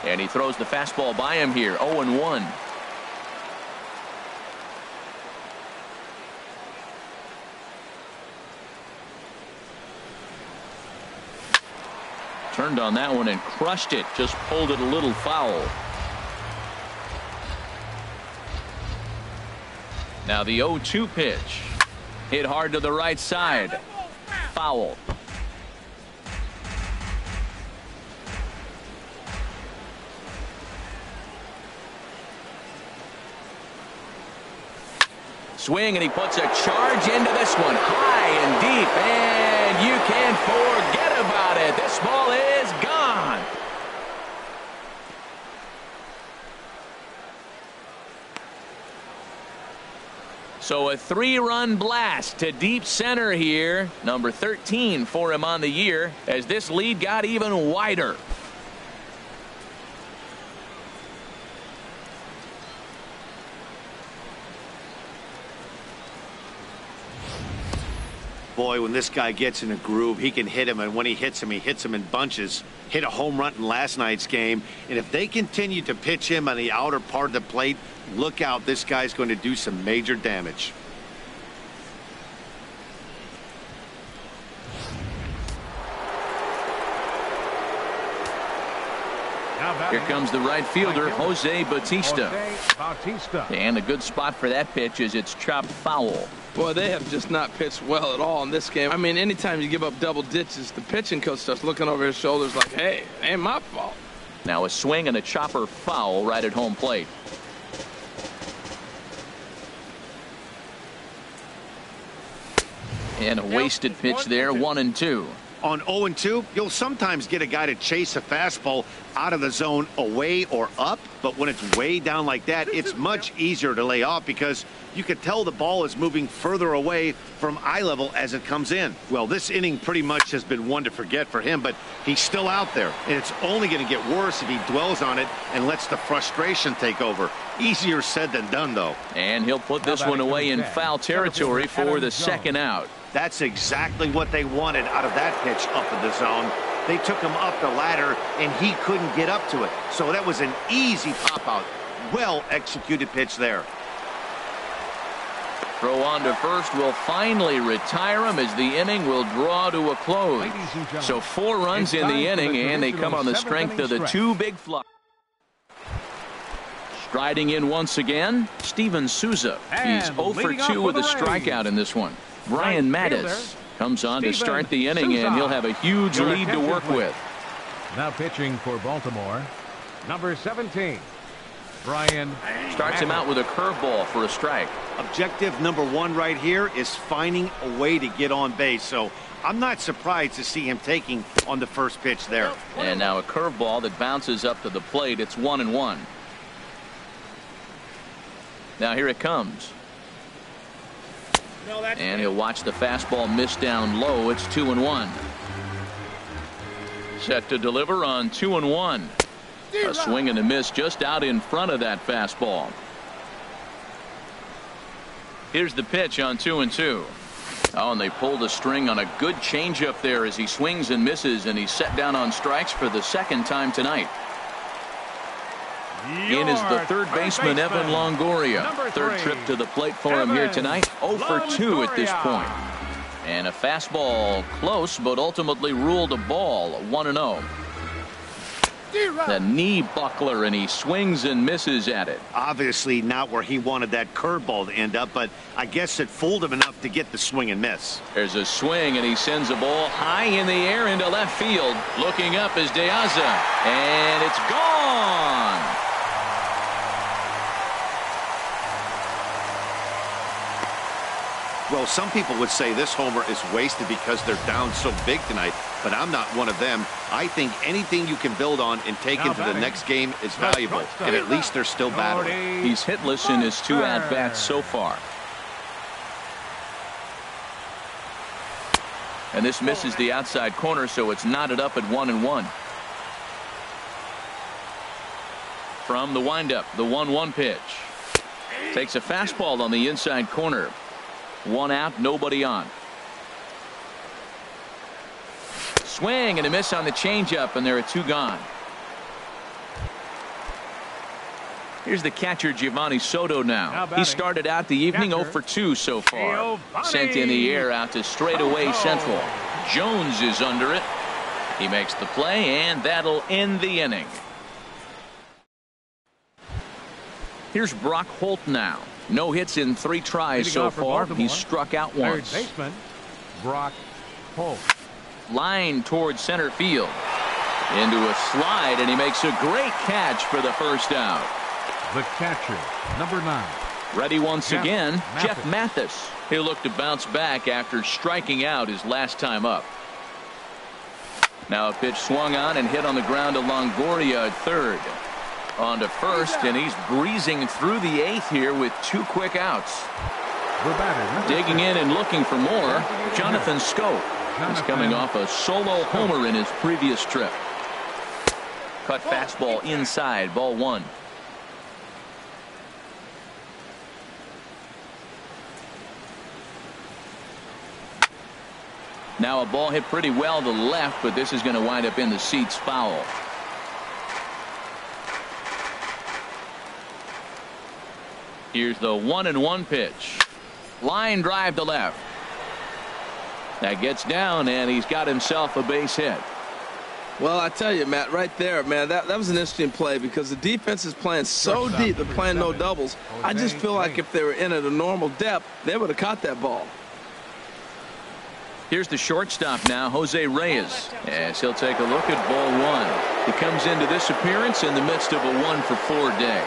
And he throws the fastball by him here, 0-1. Turned on that one and crushed it. Just pulled it a little foul. Now the 0-2 pitch. Hit hard to the right side. Foul. Swing, and he puts a charge into this one. High and deep, and you can forget about it. This ball is gone. So a 3-run blast to deep center here. Number 13 for him on the year as this lead got even wider. Boy, when this guy gets in a groove, he can hit him, and when he hits him in bunches. Hit a home run in last night's game, and if they continue to pitch him on the outer part of the plate, look out, this guy's going to do some major damage. Here comes the right fielder, Jose Bautista. And a good spot for that pitch is it's chopped foul. Boy, they have just not pitched well at all in this game. I mean, anytime you give up double ditches, the pitching coach starts looking over his shoulders like, hey, it ain't my fault. Now a swing and a chopper foul right at home plate. And a wasted pitch there, 1-2. On 0-2, you'll sometimes get a guy to chase a fastball out of the zone away or up, but when it's way down like that, it's much easier to lay off because you can tell the ball is moving further away from eye level as it comes in. Well, this inning pretty much has been one to forget for him, but he's still out there, and it's only going to get worse if he dwells on it and lets the frustration take over. Easier said than done, though. And he'll put this one away in foul territory for the second out. That's exactly what they wanted out of that pitch up in the zone. They took him up the ladder, and he couldn't get up to it. So that was an easy pop-out. Well-executed pitch there. Throw on to first will finally retire him as the inning will draw to a close. So 4 runs in the inning, and they come on the strength of the 2 big fly. Striding in once again, Steven Souza. He's 0 for 2 with a strikeout in this one. Brian Mattis comes on to start the inning, and he'll have a huge lead to work with. Now pitching for Baltimore, number 17. Brian starts him out with a curveball for a strike. Objective number 1 right here is finding a way to get on base. So I'm not surprised to see him taking on the first pitch there. And now a curveball that bounces up to the plate. It's 1-1. Now here it comes. And he'll watch the fastball miss down low. It's 2-1. Set to deliver on 2-1. A swing and a miss just out in front of that fastball. Here's the pitch on 2-2. Oh, and they pulled a string on a good changeup there as he swings and misses, and he's set down on strikes for the 2nd time tonight. In is the third baseman, Evan Longoria. 3rd trip to the plate for him here tonight. 0 for 2 at this point. And a fastball close, but ultimately ruled a ball. 1-0. The knee buckler, and he swings and misses at it. Obviously not where he wanted that curveball to end up, but I guess it fooled him enough to get the swing and miss. There's a swing, and he sends a ball high in the air into left field. Looking up is De Aza, and it's gone. Well, some people would say this homer is wasted because they're down so big tonight, but I'm not one of them. I think anything you can build on and take into the next game is valuable, and at least they're still battling. He's hitless in his 2 at-bats so far. And this misses the outside corner, so it's knotted up at 1-1. From the windup, the 1-1 pitch. Takes a fastball on the inside corner. 1 out, nobody on. Swing and a miss on the changeup, and there are 2 gone. Here's the catcher, Giovanni Soto now. He started out the evening 0 for 2 so far. Sent in the air out to straightaway central. Jones is under it. He makes the play, and that'll end the inning. Here's Brock Holt now. No hits in 3 tries so far. He's struck out once. 3rd baseman, Brock Holt. Line towards center field. Into a slide, and he makes a great catch for the 1st out. The catcher, number 9. Ready once again, Jeff Mathis. He'll look to bounce back after striking out his last time up. Now a pitch swung on and hit on the ground to Longoria at 3rd. On to 1st, and he's breezing through the 8th here with 2 quick outs. Digging in and looking for more, Jonathan Scope. He's coming off a solo homer in his previous trip. Cut fastball inside, ball 1. Now a ball hit pretty well to the left, but this is going to wind up in the seats foul. Here's the 1-1 pitch. Line drive to left. That gets down, and he's got himself a base hit. Well, I tell you, Matt, right there, man, that was an interesting play because the defense is playing so deep. They're playing no doubles. I just feel like if they were in at a normal depth, they would have caught that ball. Here's the shortstop now, Jose Reyes, as he'll take a look at ball 1. He comes into this appearance in the midst of a 1-for-4 day.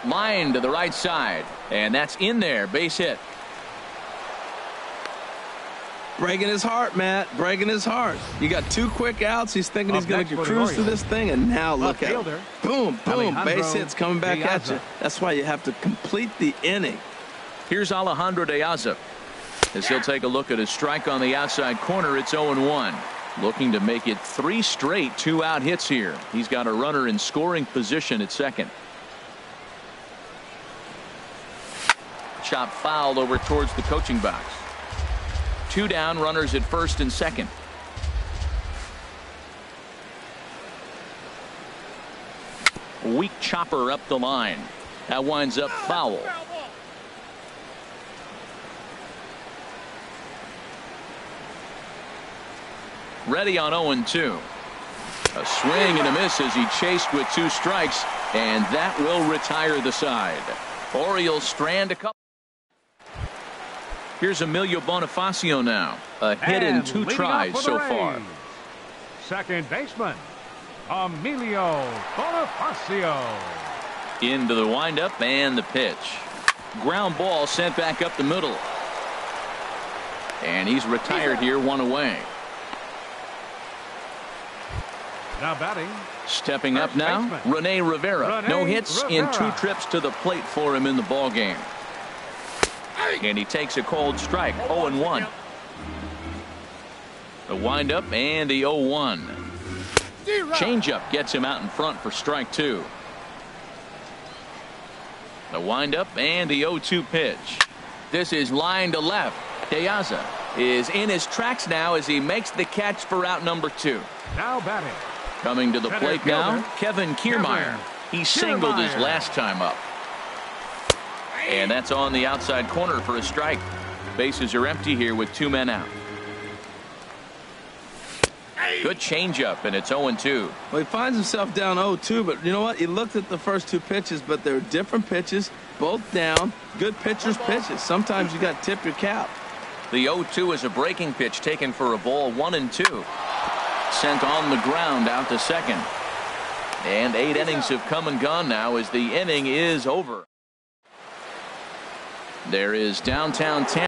Line to the right side, and that's in there. Base hit. Breaking his heart, Matt. Breaking his heart. You got 2 quick outs. He's thinking he's going to cruise through this thing, and now look at him. Boom, boom. Base hits coming back at you. That's why you have to complete the inning. Here's Alejandro De Aza as he'll take a look at a strike on the outside corner. It's 0-1. Looking to make it 3 straight 2-out hits here. He's got a runner in scoring position at 2nd. Chop fouled over towards the coaching box. 2 down, runners at 1st and 2nd. Weak chopper up the line. That winds up foul. Ready on 0-2. A swing and a miss as he chased with 2 strikes, and that will retire the side. Orioles strand a couple. Here's Emilio Bonifacio now. A hit in 2 tries so far. Second baseman, Emilio Bonifacio. Into the windup and the pitch. Ground ball sent back up the middle. And he's retired here, 1 away. Now batting. Stepping up now, Rene Rivera. No hits in 2 trips to the plate for him in the ball game. And he takes a cold strike, 0-1. The windup and the 0-1. Changeup gets him out in front for strike 2. The windup and the 0-2 pitch. This is line to left. De Aza is in his tracks now as he makes the catch for out number 2. Now batting. Coming to the plate now, Kevin Kiermaier. He singled his last time up. And that's on the outside corner for a strike. Bases are empty here with 2 men out. Good changeup, and it's 0-2. Well, he finds himself down 0-2, but you know what? He looked at the first 2 pitches, but they're different pitches, both down. Good pitchers' pitches. Sometimes you got to tip your cap. The 0-2 is a breaking pitch taken for a ball, 1-2. Sent on the ground out to second. And 8 innings have come and gone now as the inning is over. There is downtown Tampa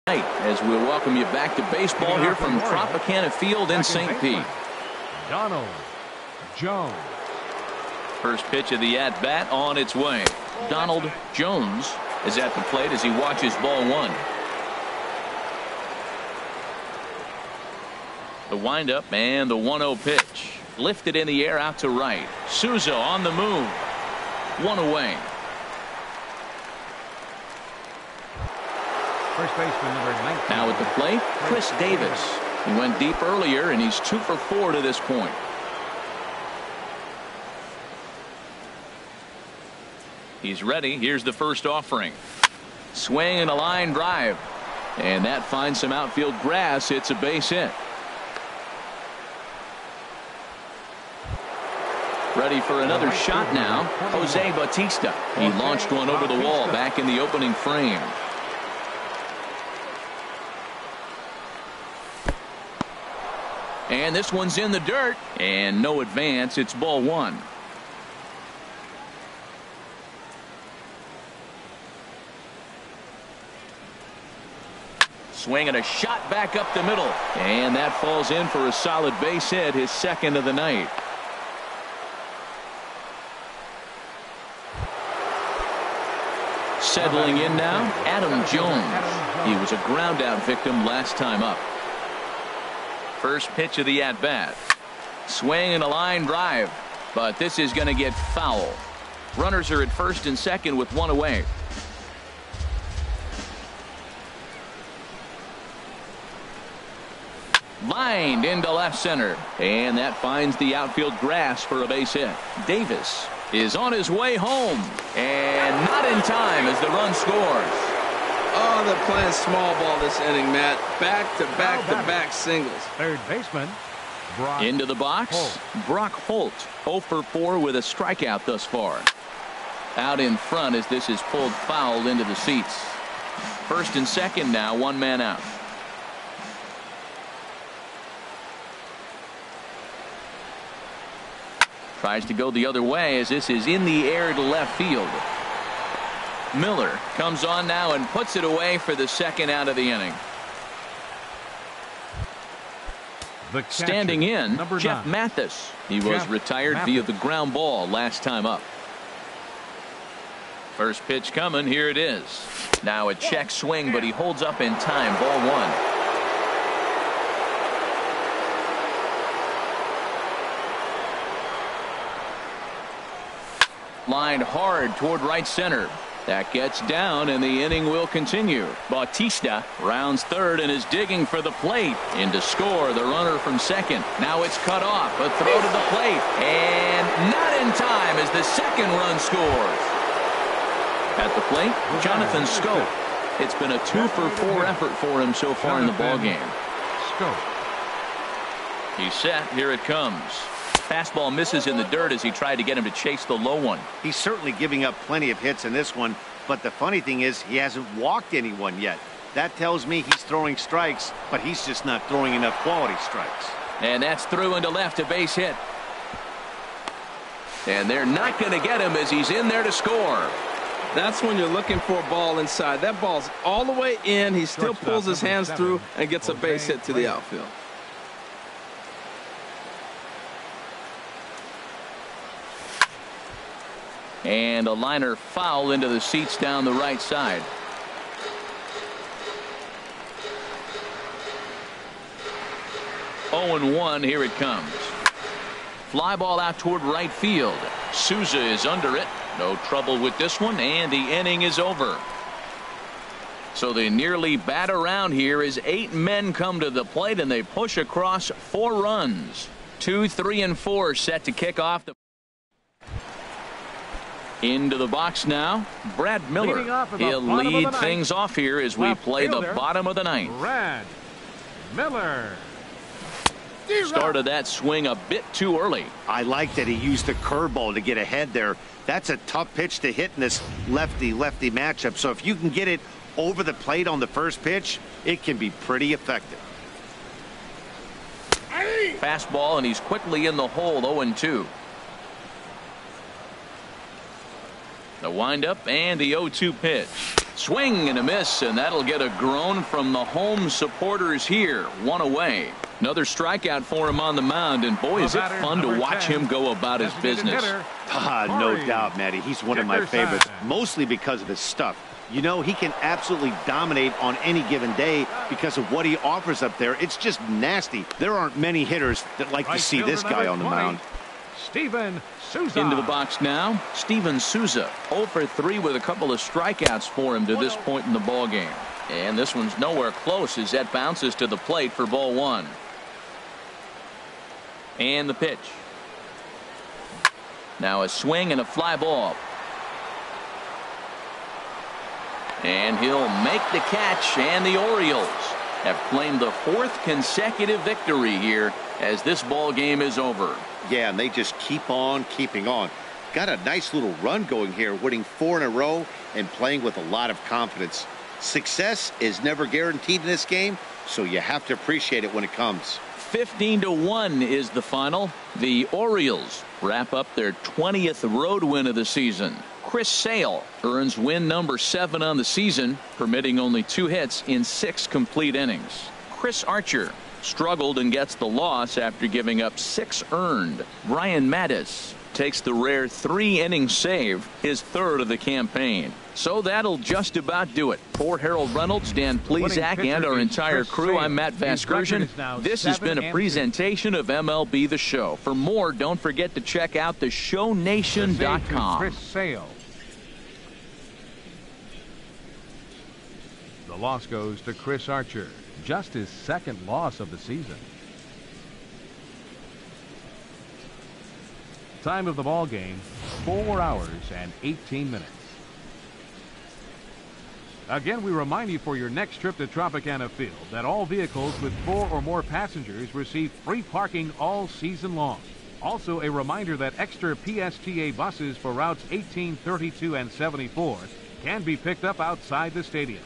tonight as we welcome you back to baseball here from Tropicana Field in St. Pete. Donald Jones. First pitch of the at-bat on its way. Donald Jones is at the plate as he watches ball 1. The windup and the 1-0 pitch. Lifted in the air out to right. Souza on the move. 1 away. First baseman number 19. Now at the plate, Chris Davis. He went deep earlier and he's 2 for 4 to this point. He's ready. Here's the first offering. Swing and a line drive. And that finds some outfield grass. It's a base hit. Ready for another shot now, Jose Bautista. He launched one over the wall back in the opening frame. And this one's in the dirt. And no advance. It's ball 1. Swing and a shot back up the middle. And that falls in for a solid base hit, his second of the night. Settling in now, Adam Jones. He was a ground out victim last time up. First pitch of the at-bat. Swing and a line drive. But this is going to get foul. Runners are at first and second with 1 away. Lined into left center. And that finds the outfield grass for a base hit. Davis is on his way home. And not in time as the run scores. Oh, they're playing small ball this inning, Matt. Back-to-back singles. Third baseman, Brock into the box, Holt. Brock Holt, 0 for 4 with a strikeout thus far. Out in front as this is pulled foul into the seats. First and second now, 1 man out. Tries to go the other way as this is in the air to left field. Miller comes on now and puts it away for the second out of the inning. The catcher, standing in, number Jeff 9. Mathis. He was retired via the ground ball last time up. First pitch coming. Here it is. Now a check swing, but he holds up in time. Ball 1. Lined hard toward right center. That gets down and the inning will continue. Bautista rounds third and is digging for the plate. In to score the runner from second. Now it's cut off. A throw to the plate. And not in time as the second run scores. At the plate, Jonathan Scope. It's been a 2-for-4 effort for him so far in the ballgame. He's set. Here it comes. Fastball misses in the dirt as he tried to get him to chase the low one. He's certainly giving up plenty of hits in this one, but the funny thing is he hasn't walked anyone yet. That tells me he's throwing strikes, but he's just not throwing enough quality strikes. And that's through into left, a base hit. And they're not going to get him as he's in there to score. That's when you're looking for a ball inside. That ball's all the way in. He still pulls his hands through and gets a base hit to the outfield. And a liner foul into the seats down the right side. Oh and 1, here it comes. Fly ball out toward right field. Souza is under it. No trouble with this one, and the inning is over. So they nearly bat around here as 8 men come to the plate, and they push across 4 runs. 2, 3, and 4 set to kick off the. Into the box now, Brad Miller. He'll lead things off here as we play the bottom of the ninth. Brad Miller. Started that swing a bit too early. I like that he used the curveball to get ahead there. That's a tough pitch to hit in this lefty-lefty matchup. So if you can get it over the plate on the first pitch, it can be pretty effective. Fastball, and he's quickly in the hole. 0-2. The windup and the 0-2 pitch. Swing and a miss, and that'll get a groan from the home supporters here. 1 away. Another strikeout for him on the mound, and boy, is it fun to watch him go about his business. No doubt, Matty. He's one of my favorites, mostly because of his stuff. You know, he can absolutely dominate on any given day because of what he offers up there. It's just nasty. There aren't many hitters that like to see this guy on the mound. Steven Souza. Into the box now, Steven Souza. 0 for 3 with a couple of strikeouts for him to this point in the ballgame. And this one's nowhere close as that bounces to the plate for ball 1. And the pitch. Now a swing and a fly ball. And he'll make the catch, and the Orioles have claimed the 4th consecutive victory here as this ball game is over. Yeah, and they just keep on keeping on. Got a nice little run going here, winning 4 in a row and playing with a lot of confidence. Success is never guaranteed in this game, so you have to appreciate it when it comes. 15-1 is the final. The Orioles wrap up their 20th road win of the season. Chris Sale earns win number 7 on the season, permitting only 2 hits in 6 complete innings. Chris Archer struggled and gets the loss after giving up 6 earned. Brian Mattis takes the rare 3-inning save, his 3rd of the campaign. So that'll just about do it. For Harold Reynolds, Dan Plesac, and our entire crew, I'm Matt Vasgersian. This has been a presentation of MLB The Show. For more, don't forget to check out theshownation.com. Chris Sale. The loss goes to Chris Archer. Just his 2nd loss of the season. Time of the ball game, 4 hours and 18 minutes. Again, we remind you for your next trip to Tropicana Field that all vehicles with 4 or more passengers receive free parking all season long. Also, a reminder that extra PSTA buses for routes 18, 32, and 74 can be picked up outside the stadium.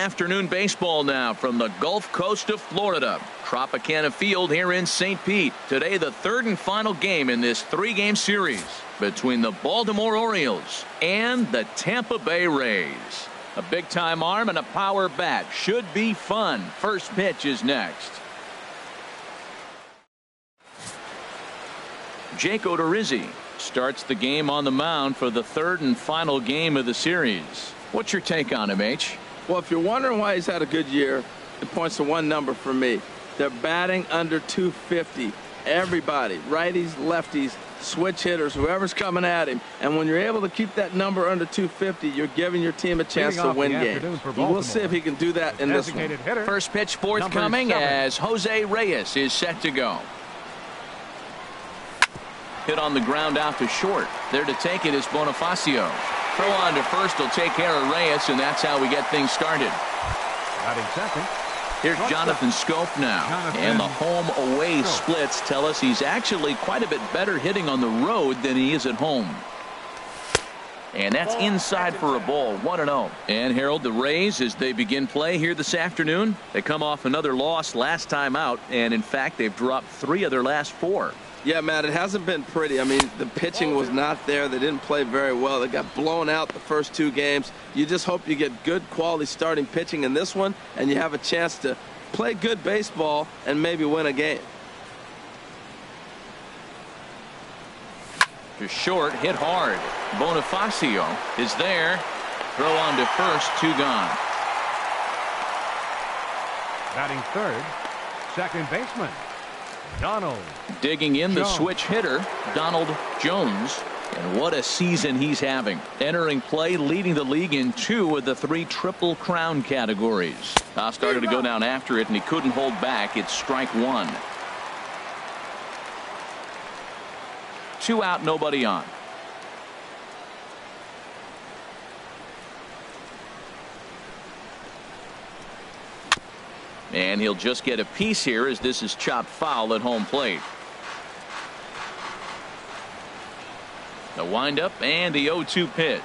Afternoon baseball now from the Gulf Coast of Florida. Tropicana Field here in St. Pete. Today, the third and final game in this three-game series between the Baltimore Orioles and the Tampa Bay Rays. A big-time arm and a power bat. Should be fun. First pitch is next. Jake Odorizzi starts the game on the mound for the third and final game of the series. What's your take on him, H? Well, if you're wondering why he's had a good year, it points to one number for me. They're batting under 250. Everybody, righties, lefties, switch hitters, whoever's coming at him. And when you're able to keep that number under 250, you're giving your team a chance to win games. We'll see if he can do that in this one. First pitch forthcoming as Jose Reyes is set to go. Hit on the ground out to short. There to take it is Bonifacio. Throw on to first will take care of Reyes, and that's how we get things started. Batting second. Here's Jonathan Scope now. And the home-away splits tell us he's actually quite a bit better hitting on the road than he is at home. And that's inside for a ball, 1-0. And Harold, the Rays, as they begin play here this afternoon, they come off another loss last time out, and in fact, they've dropped 3 of their last 4. Yeah, Matt, it hasn't been pretty. I mean, the pitching was not there. They didn't play very well. They got blown out the first 2 games. You just hope you get good quality starting pitching in this one, and you have a chance to play good baseball and maybe win a game. To short, hit hard. Bonifacio is there. Throw on to first, 2 gone. Batting third, second baseman Donald. Digging in the switch hitter, Donald Jones. And what a season he's having. Entering play, leading the league in 2 of the 3 Triple Crown categories. Started to go down after it, and he couldn't hold back. It's strike 1. 2 out, nobody on. And he'll just get a piece here as this is chopped foul at home plate. The windup and the 0-2 pitch.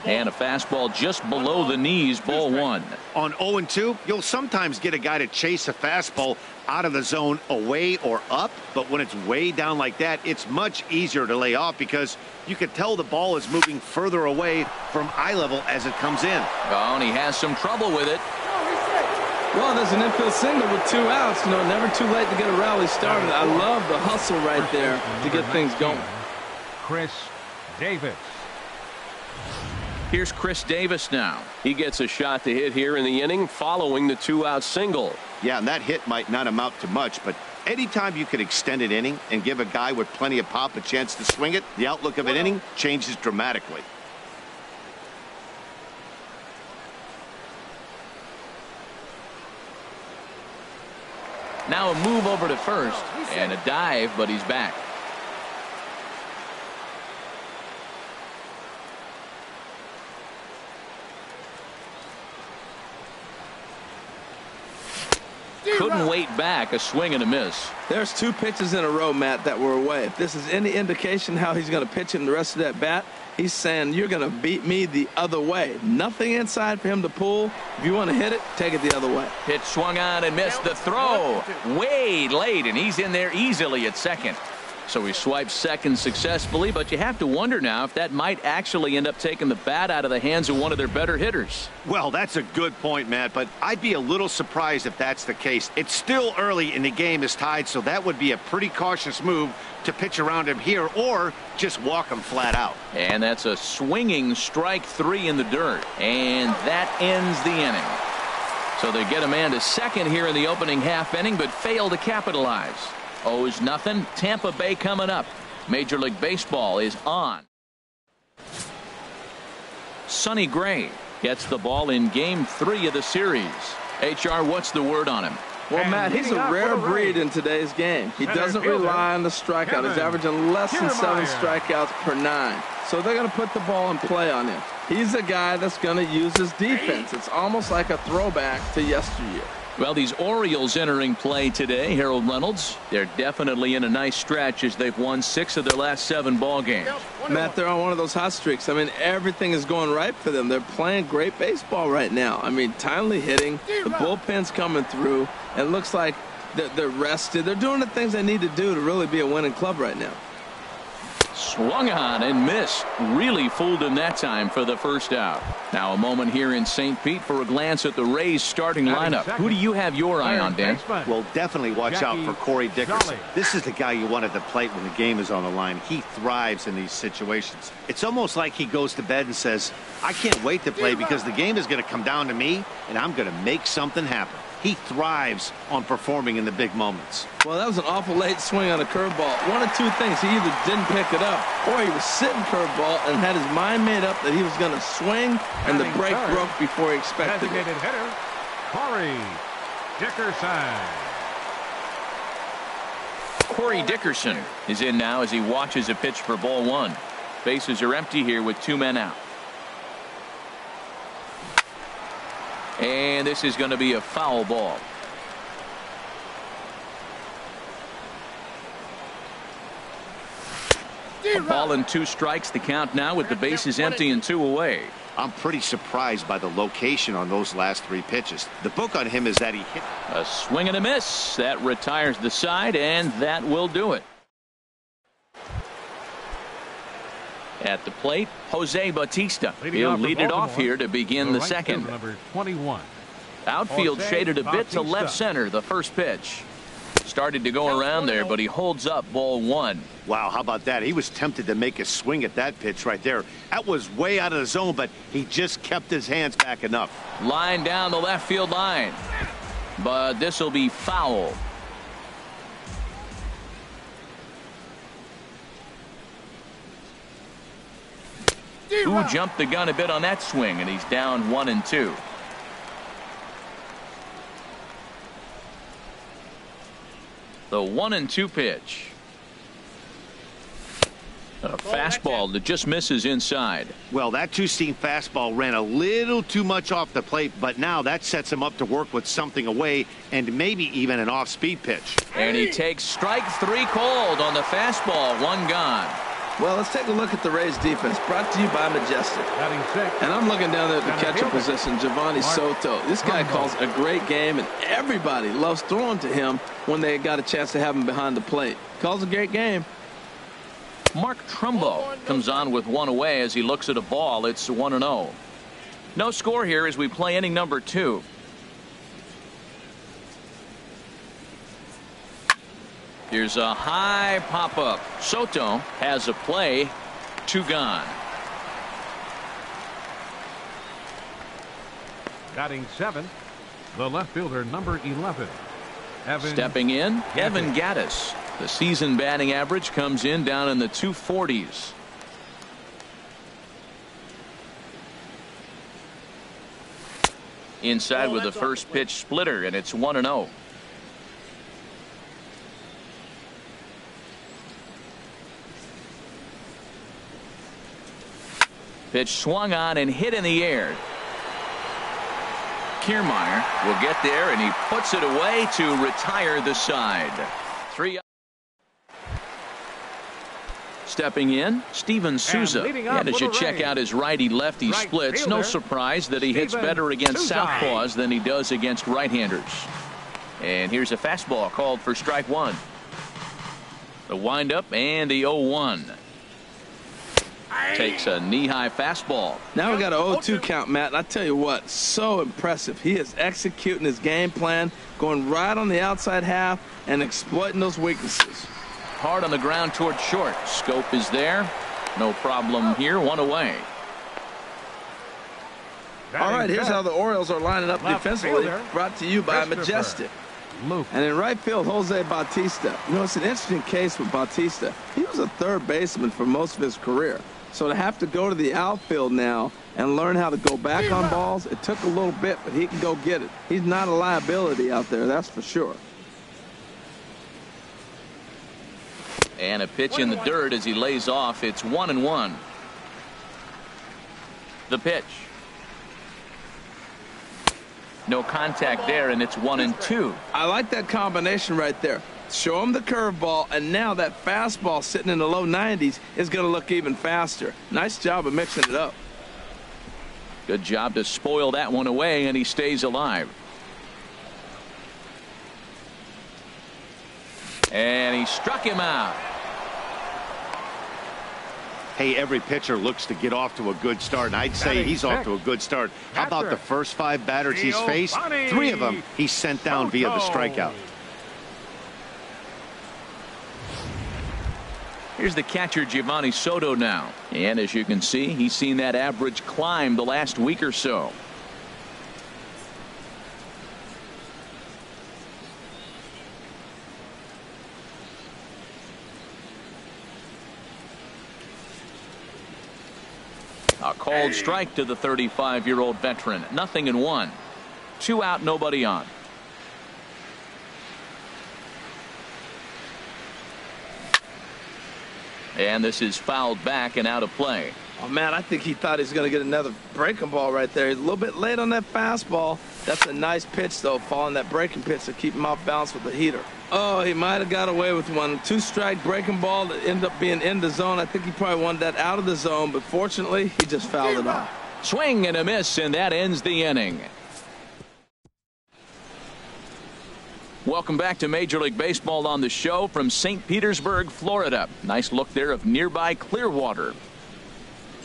And a fastball just below the knees, ball 1. On 0-2, you'll sometimes get a guy to chase a fastball out of the zone away or up, but when it's way down like that, it's much easier to lay off because you can tell the ball is moving further away from eye level as it comes in. Oh, and he has some trouble with it. Well, there's an infield single with 2 outs. You know, never too late to get a rally started. I love the hustle right there to get things going. Chris Davis. Here's Chris Davis now. He gets a shot to hit here in the inning following the 2-out single. Yeah, and that hit might not amount to much, but anytime you can extend an inning and give a guy with plenty of pop a chance to swing it, the outlook of an inning changes dramatically. Now a move over to first and a dive, but he's back. Couldn't wait back. A swing and a miss. There's 2 pitches in a row, Matt, that were away. If this is any indication how he's going to pitch in the rest of that bat, he's saying you're going to beat me the other way. Nothing inside for him to pull. If you want to hit it, take it the other way. Pitch swung on and missed the throw. Way late, and he's in there easily at second. So he swipes second successfully, but you have to wonder now if that might actually end up taking the bat out of the hands of one of their better hitters. Well, that's a good point, Matt, but I'd be a little surprised if that's the case. It's still early and the game is tied, so that would be a pretty cautious move to pitch around him here or just walk him flat out. And that's a swinging strike 3 in the dirt. And that ends the inning. So they get a man to second here in the opening half inning, but fail to capitalize. 0-0. Tampa Bay coming up. Major League Baseball is on. Sonny Gray gets the ball in game 3 of the series. HR, what's the word on him? Well, Matt, he's a rare breed in today's game. He doesn't rely on the strikeout. He's averaging less than 7 strikeouts per 9. So they're going to put the ball in play on him. He's a guy that's going to use his defense. It's almost like a throwback to yesteryear. Well, these Orioles entering play today, Harold Reynolds, they're definitely in a nice stretch as they've won 6 of their last 7 ball games. Matt, they're on one of those hot streaks. I mean, everything is going right for them. They're playing great baseball right now. I mean, timely hitting, the bullpen's coming through. It looks like they're rested. They're doing the things they need to do to really be a winning club right now. Swung on and missed. Really fooled him that time for the first out. Now a moment here in St. Pete for a glance at the Rays starting lineup. Who do you have your eye on, Dan? Well, definitely watch out for Corey Dickerson. This is the guy you want at the plate when the game is on the line. He thrives in these situations. It's almost like he goes to bed and says, I can't wait to play because the game is going to come down to me and I'm going to make something happen. He thrives on performing in the big moments. Well, that was an awful late swing on a curveball. One of two things. He either didn't pick it up or he was sitting curveball and had his mind made up that he was going to swing and the break broke before he expected it. Designated hitter, Corey Dickerson. Corey Dickerson is in now as he watches a pitch for ball 1. Bases are empty here with 2 men out. And this is going to be a foul ball. A ball and 2 strikes, the count now with the bases empty and 2 away. I'm pretty surprised by the location on those last 3 pitches. The book on him is that he hit A swing and a miss. That retires the side, and that will do it. At the plate, Jose Bautista. He'll lead it off here to begin the second. Number 21. Outfield shaded a bit to left center. The first pitch started to go around there, but he holds up ball 1. Wow, how about that? He was tempted to make a swing at that pitch right there. That was way out of the zone, but he just kept his hands back enough. Line down the left field line, but this will be foul. Who jumped the gun a bit on that swing, and he's down 1-2. The 1-2 pitch. A fastball that just misses inside. Well, that 2-seam fastball ran a little too much off the plate, but now that sets him up to work with something away and maybe even an off-speed pitch. And he takes strike 3 called on the fastball. 1 gone. Well, let's take a look at the Rays defense, brought to you by Majestic. And I'm looking down there at the catcher position, Giovanni Soto. This guy calls a great game, and everybody loves throwing to him when they got a chance to have him behind the plate. Calls a great game. Mark Trumbo comes on with 1 away as he looks at a ball. It's 1-0. No score here as we play inning number 2. Here's a high pop-up. Soto has a play. 2 gone. Batting 7th, the left fielder, number 11. Stepping in, Evan Gattis. The season batting average comes in down in the 240s. Inside with the first pitch splitter, and it's 1-0. Pitch swung on and hit in the air. Kiermaier will get there, and he puts it away to retire the side. 3. Stepping in, Steven Souza. And as you check out his righty-lefty splits, no surprise that he hits better against southpaws than he does against right-handers. And here's a fastball called for strike 1. The windup and the 0-1. Takes a knee-high fastball. Now we got an 0-2 count, Matt. And I tell you what, so impressive. He is executing his game plan, going right on the outside half and exploiting those weaknesses. Hard on the ground toward short. Scope is there. No problem here. 1 away. All right, here's how the Orioles are lining up defensively. Brought to you by Majestic. And in right field, Jose Bautista. You know, it's an interesting case with Bautista. He was a third baseman for most of his career. So to have to go to the outfield now and learn how to go back on balls, it took a little bit, but he can go get it. He's not a liability out there, that's for sure. And a pitch in the dirt as he lays off. It's 1-1. The pitch. No contact there, and it's 1-2. I like that combination right there. Show him the curveball, and now that fastball sitting in the low 90s is going to look even faster. Nice job of mixing it up. Good job to spoil that one away, and he stays alive. And he struck him out. Hey, every pitcher looks to get off to a good start, and I'd say he's off to a good start. How about the first 5 batters he's faced? 3 of them he's sent down via the strikeout. Here's the catcher, Giovanni Soto, now. And as you can see, he's seen that average climb the last week or so. A called strike to the 35-year-old veteran. 0-1. 2 out, nobody on. And this is fouled back and out of play. Oh, man, I think he thought he was going to get another breaking ball right there. He's a little bit late on that fastball. That's a nice pitch, though, following that breaking pitch to keep him off balance with the heater. Oh, he might have got away with one. 2-strike breaking ball that ended up being in the zone. I think he probably wanted that out of the zone, but fortunately, he just fouled it off. Swing and a miss, and that ends the inning. Welcome back to Major League Baseball on the show from St. Petersburg, Florida. Nice look there of nearby Clearwater.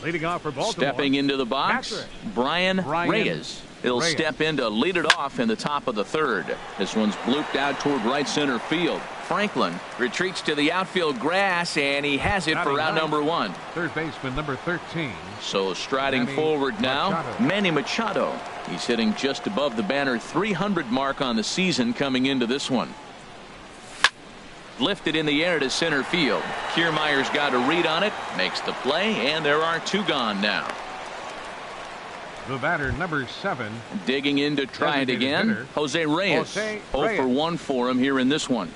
Leading off for Baltimore. Stepping into the box, Brian Reyes. He'll step in to lead it off in the top of the 3rd. This one's blooped out toward right center field. Franklin retreats to the outfield grass, and he has it for round number 1. Third baseman number 13. So striding forward now, Manny Machado. He's hitting just above the banner 300 mark on the season coming into this one. Lifted in the air to center field. Kiermaier's got a read on it, makes the play, and there are 2 gone now. The batter, number 7. Digging in to try it again, Jose Reyes. 0 for 1 for him here in this one.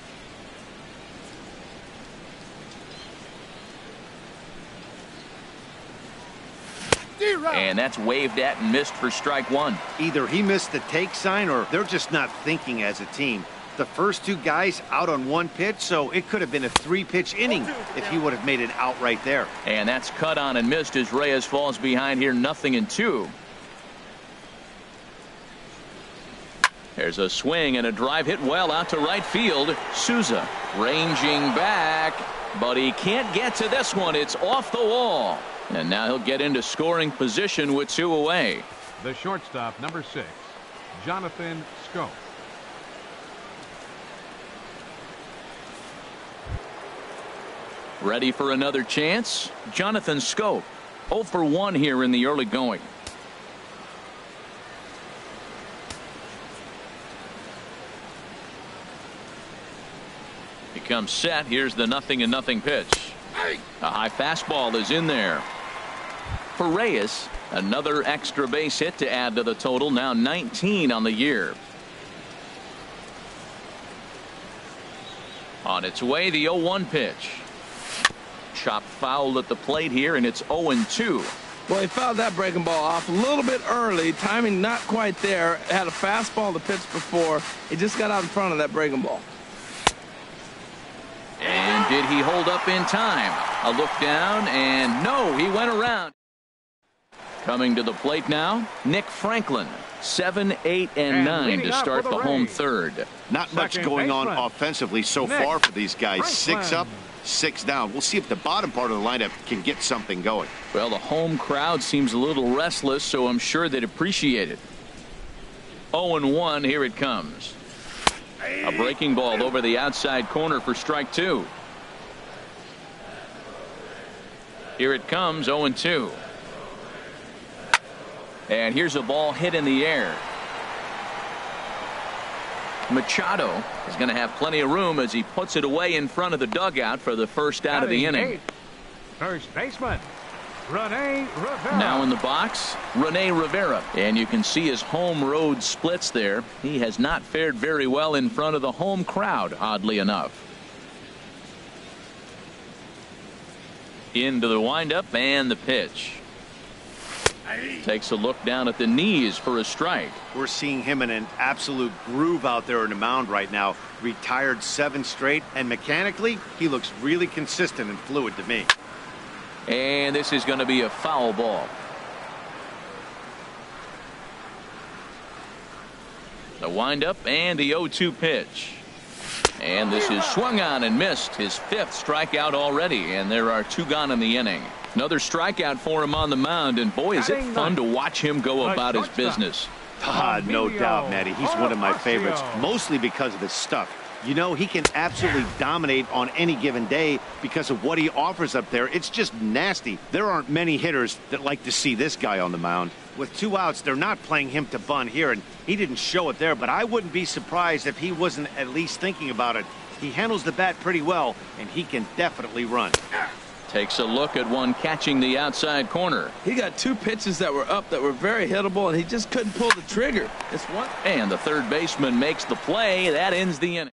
And that's waved at and missed for strike 1. Either he missed the take sign or they're just not thinking as a team. The first 2 guys out on 1 pitch, so it could have been a 3-pitch inning if he would have made it out right there. And that's cut on and missed as Reyes falls behind here 0-2. There's a swing and a drive hit well out to right field. Souza ranging back, but he can't get to this one. It's off the wall. And now he'll get into scoring position with 2 away. The shortstop, number 6, Jonathan Schoop. Ready for another chance? Jonathan Schoop. 0 for 1 here in the early going. Becomes set. Here's the 0-0 pitch. A high fastball is in there. For Reyes, another extra base hit to add to the total, now 19 on the year. On its way, the 0-1 pitch. Chopped foul at the plate here, and it's 0-2. Well, he fouled that breaking ball off a little bit early. Timing not quite there. Had a fastball to pitch before. He just got out in front of that breaking ball. And did he hold up in time? A look down, and no, he went around. Coming to the plate now, Nick Franklin. 7, 8, and 9 to start the home 3rd. Not much going on offensively so far for these guys. 6 up, 6 down. We'll see if the bottom part of the lineup can get something going. Well, the home crowd seems a little restless, so I'm sure they'd appreciate it. 0-1, here it comes. A breaking ball over the outside corner for strike 2. Here it comes, 0-2. And here's a ball hit in the air. Machado is going to have plenty of room as he puts it away in front of the dugout for the first out of the inning. First baseman, Rene Rivera. Now in the box, Rene Rivera. And you can see his home road splits there. He has not fared very well in front of the home crowd, oddly enough. Into the windup and the pitch. Takes a look down at the knees for a strike. We're seeing him in an absolute groove out there in the mound right now. Retired 7 straight, and mechanically, he looks really consistent and fluid to me. And this is going to be a foul ball. The windup and the 0-2 pitch. And this is swung on and missed. His 5th strikeout already, and there are 2 gone in the inning. Another strikeout for him on the mound, and boy, is it fun to watch him go about his business. No doubt, Matty. He's one of my favorites, mostly because of his stuff. You know, he can absolutely dominate on any given day because of what he offers up there. It's just nasty. There aren't many hitters that like to see this guy on the mound. With 2 outs, they're not playing him to bunt here, and he didn't show it there, but I wouldn't be surprised if he wasn't at least thinking about it. He handles the bat pretty well, and he can definitely run. Takes a look at one catching the outside corner. He got 2 pitches that were up that were very hittable, and he just couldn't pull the trigger. It's one. And the third baseman makes the play. That ends the inning.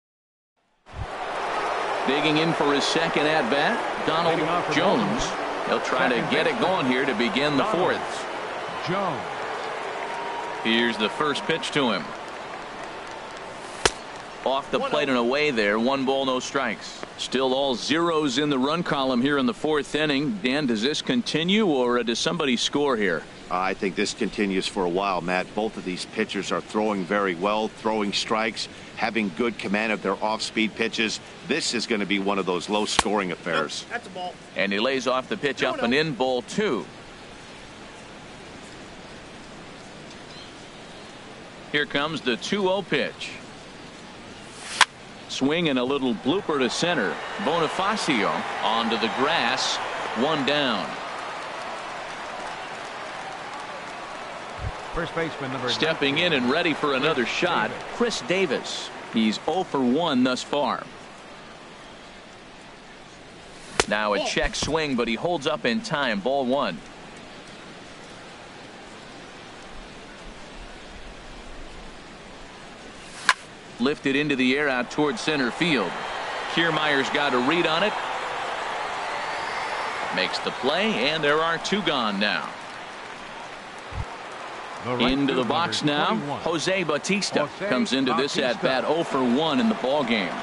Digging in for his second at-bat, Donald Jones. He'll try to get it going here to begin the 4th. Jones. Here's the first pitch to him. Off the plate and away there. 1 ball, no strikes. Still all zeros in the run column here in the 4th inning. Dan, does this continue, or does somebody score here? I think this continues for a while, Matt. Both of these pitchers are throwing very well, throwing strikes, having good command of their off-speed pitches. This is going to be one of those low-scoring affairs. That's a ball. And he lays off the pitch up and in, ball 2. Here comes the 2-0 pitch. Swing and a little blooper to center. Bonifacio onto the grass. 1 down. First baseman number Stepping in and ready for another shot, Chris Davis. He's 0 for 1 thus far. Now a check swing, but he holds up in time. Ball 1. Lifted into the air out towards center field. Kiermaier's got a read on it. Makes the play, and there are 2 gone now. Into the box now. Jose Bautista comes into this at bat 0 for 1 in the ball game.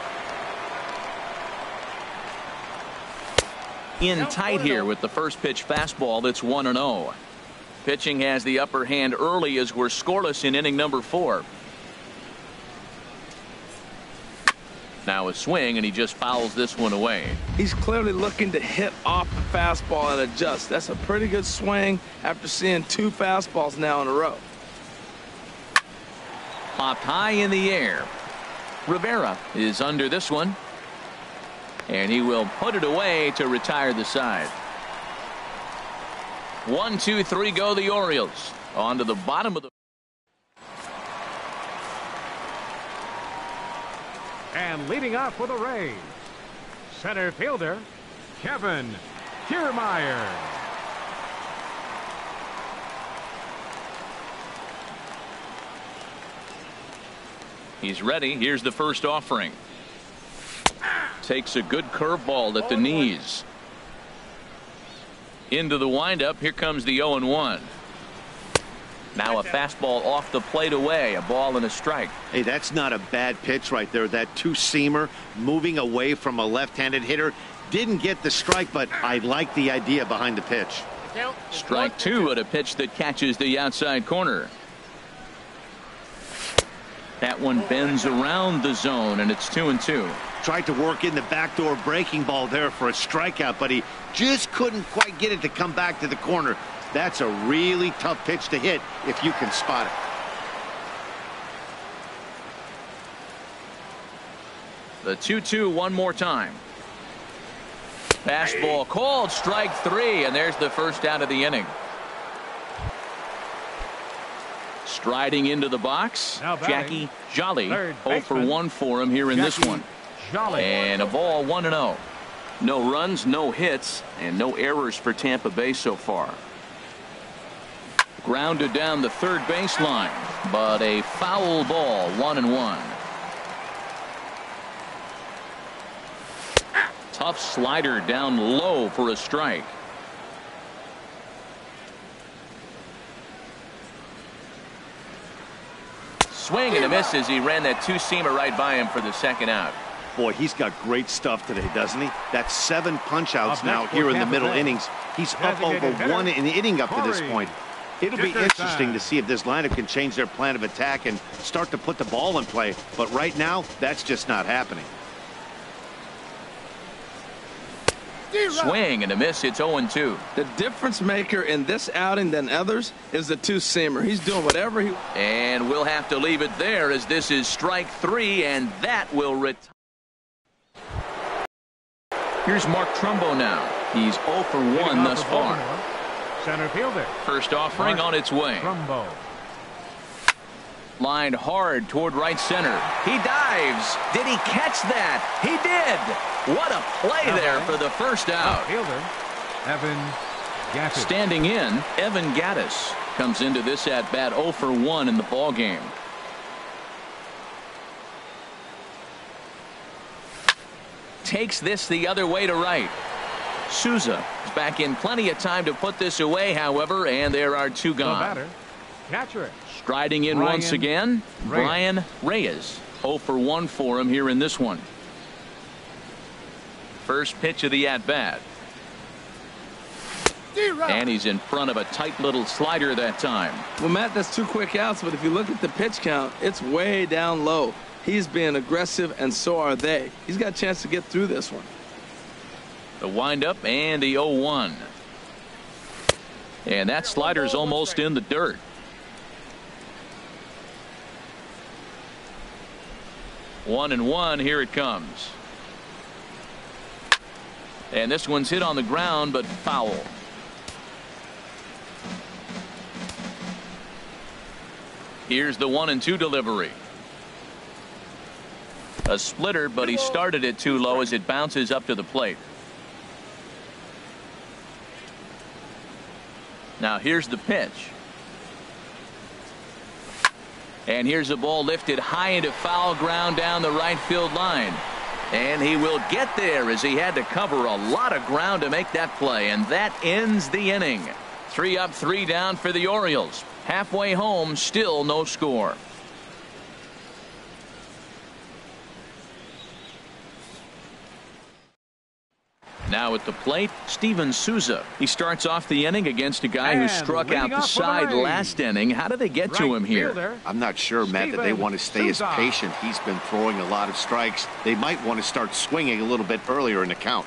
In tight here with the first pitch fastball that's 1-0. Pitching has the upper hand early as we're scoreless in inning number 4. Now a swing, and he just fouls this one away. He's clearly looking to hit off the fastball and adjust. That's a pretty good swing after seeing 2 fastballs now in a row. Popped high in the air. Rivera is under this one, and he will put it away to retire the side. 1, 2, 3 go the Orioles. On to the bottom of the. And leading off for the Rays, center fielder Kevin Kiermaier. He's ready. Here's the first offering. Takes a good curveball at the knees. Into the windup. Here comes the 0-1. Now a fastball off the plate away. A ball and a strike. Hey, that's not a bad pitch right there. That 2-seamer moving away from a left-handed hitter. Didn't get the strike, but I like the idea behind the pitch. Strike 2 at a pitch that catches the outside corner. That one bends around the zone, and it's 2-2. Tried to work in the backdoor breaking ball there for a strikeout, but he just couldn't quite get it to come back to the corner. That's a really tough pitch to hit if you can spot it. The 2-2 one more time. Fastball called, strike 3, and there's the first out of the inning. Striding into the box, Jackie Jolly. 0 for 1 for him here in this one. And a ball 1-0. No runs, no hits, and no errors for Tampa Bay so far. Grounded down the third baseline, but a foul ball, 1-1. Tough slider down low for a strike. swing and a miss as he ran that two-seamer right by him for the second out. Boy, he's got great stuff today, doesn't he? That's 7 punch-outs now here in the middle innings. He's up over 1 in the inning up to this point. It'll be interesting to see if this lineup can change their plan of attack and start to put the ball in play. But right now, that's just not happening. Swing and a miss. It's 0-2. The difference maker in this outing than others is the two-seamer. He's doing whatever he... And we'll have to leave it there as this is strike 3, and that will retire. Here's Mark Trumbo now. He's 0 for 1 thus far. Center fielder. First offering on its way. Trumbo. Lined hard toward right center. He dives. Did he catch that? He did. What a play there for the first out. Fielder, Evan Gattis. Standing in, Evan Gattis comes into this at-bat 0 for 1 in the ball game. Takes this the other way to right. Souza is back in plenty of time to put this away, however, and there are 2 gone. Batter, catcher. Striding in once again, Brian Reyes. 0 for 1 for him here in this one. First pitch of the at-bat. And he's in front of a tight little slider that time. Well, Matt, that's 2 quick outs, but if you look at the pitch count, it's way down low. He's being aggressive, and so are they. He's got a chance to get through this one. The windup and the 0-1. And that slider's almost in the dirt. One and one, here it comes. And this one's hit on the ground, but foul. Here's the 1-2 delivery. A splitter, but he started it too low as it bounces up to the plate. Now here's the pitch. And here's a ball lifted high into foul ground down the right field line. And he will get there as he had to cover a lot of ground to make that play. And that ends the inning. 3 up, 3 down for the Orioles. Halfway home, still no score. Now at the plate, Steven Souza. He starts off the inning against a guy who struck out the side last inning. How did they get to him here? I'm not sure, Matt, that they want to stay as patient. He's been throwing a lot of strikes. They might want to start swinging a little bit earlier in the count.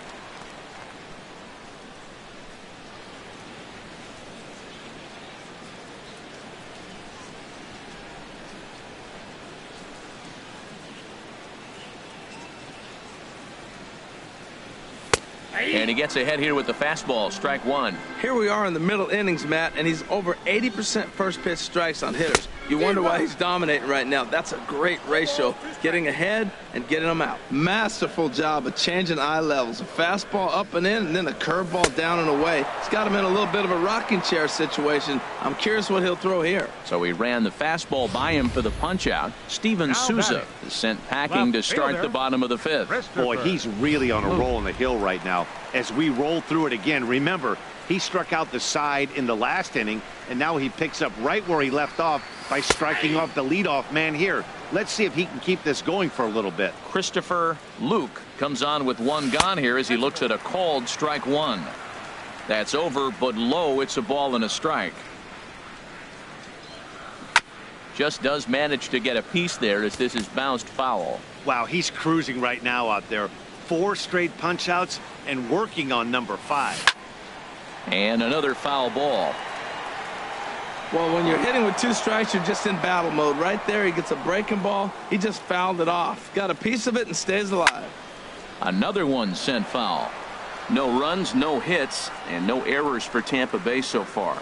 And he gets ahead here with the fastball, strike 1. Here we are in the middle innings, Matt, and he's over 80% first pitch strikes on hitters. You wonder why he's dominating right now. That's a great ratio, getting ahead and getting them out. Masterful job of changing eye levels. A fastball up and in, and then a curveball down and away. It's got him in a little bit of a rocking chair situation. I'm curious what he'll throw here. So he ran the fastball by him for the punch-out. Steven Souza is sent packing to start the bottom of the 5th. Boy, he's really on a roll on the hill right now. As we roll through it again, remember, he struck out the side in the last inning, and now he picks up right where he left off by striking off the leadoff man here. Let's see if he can keep this going for a little bit. Christopher Luke comes on with 1 gone here as he looks at a called strike 1. That's over, but low. It's a ball and a strike. Just does manage to get a piece there as this is bounced foul. Wow, he's cruising right now out there. 4 straight punch-outs and working on number 5. And another foul ball. Well, when you're hitting with 2 strikes, you're just in battle mode. Right there, he gets a breaking ball. He just fouled it off. Got a piece of it and stays alive. Another one sent foul. No runs, no hits, and no errors for Tampa Bay so far.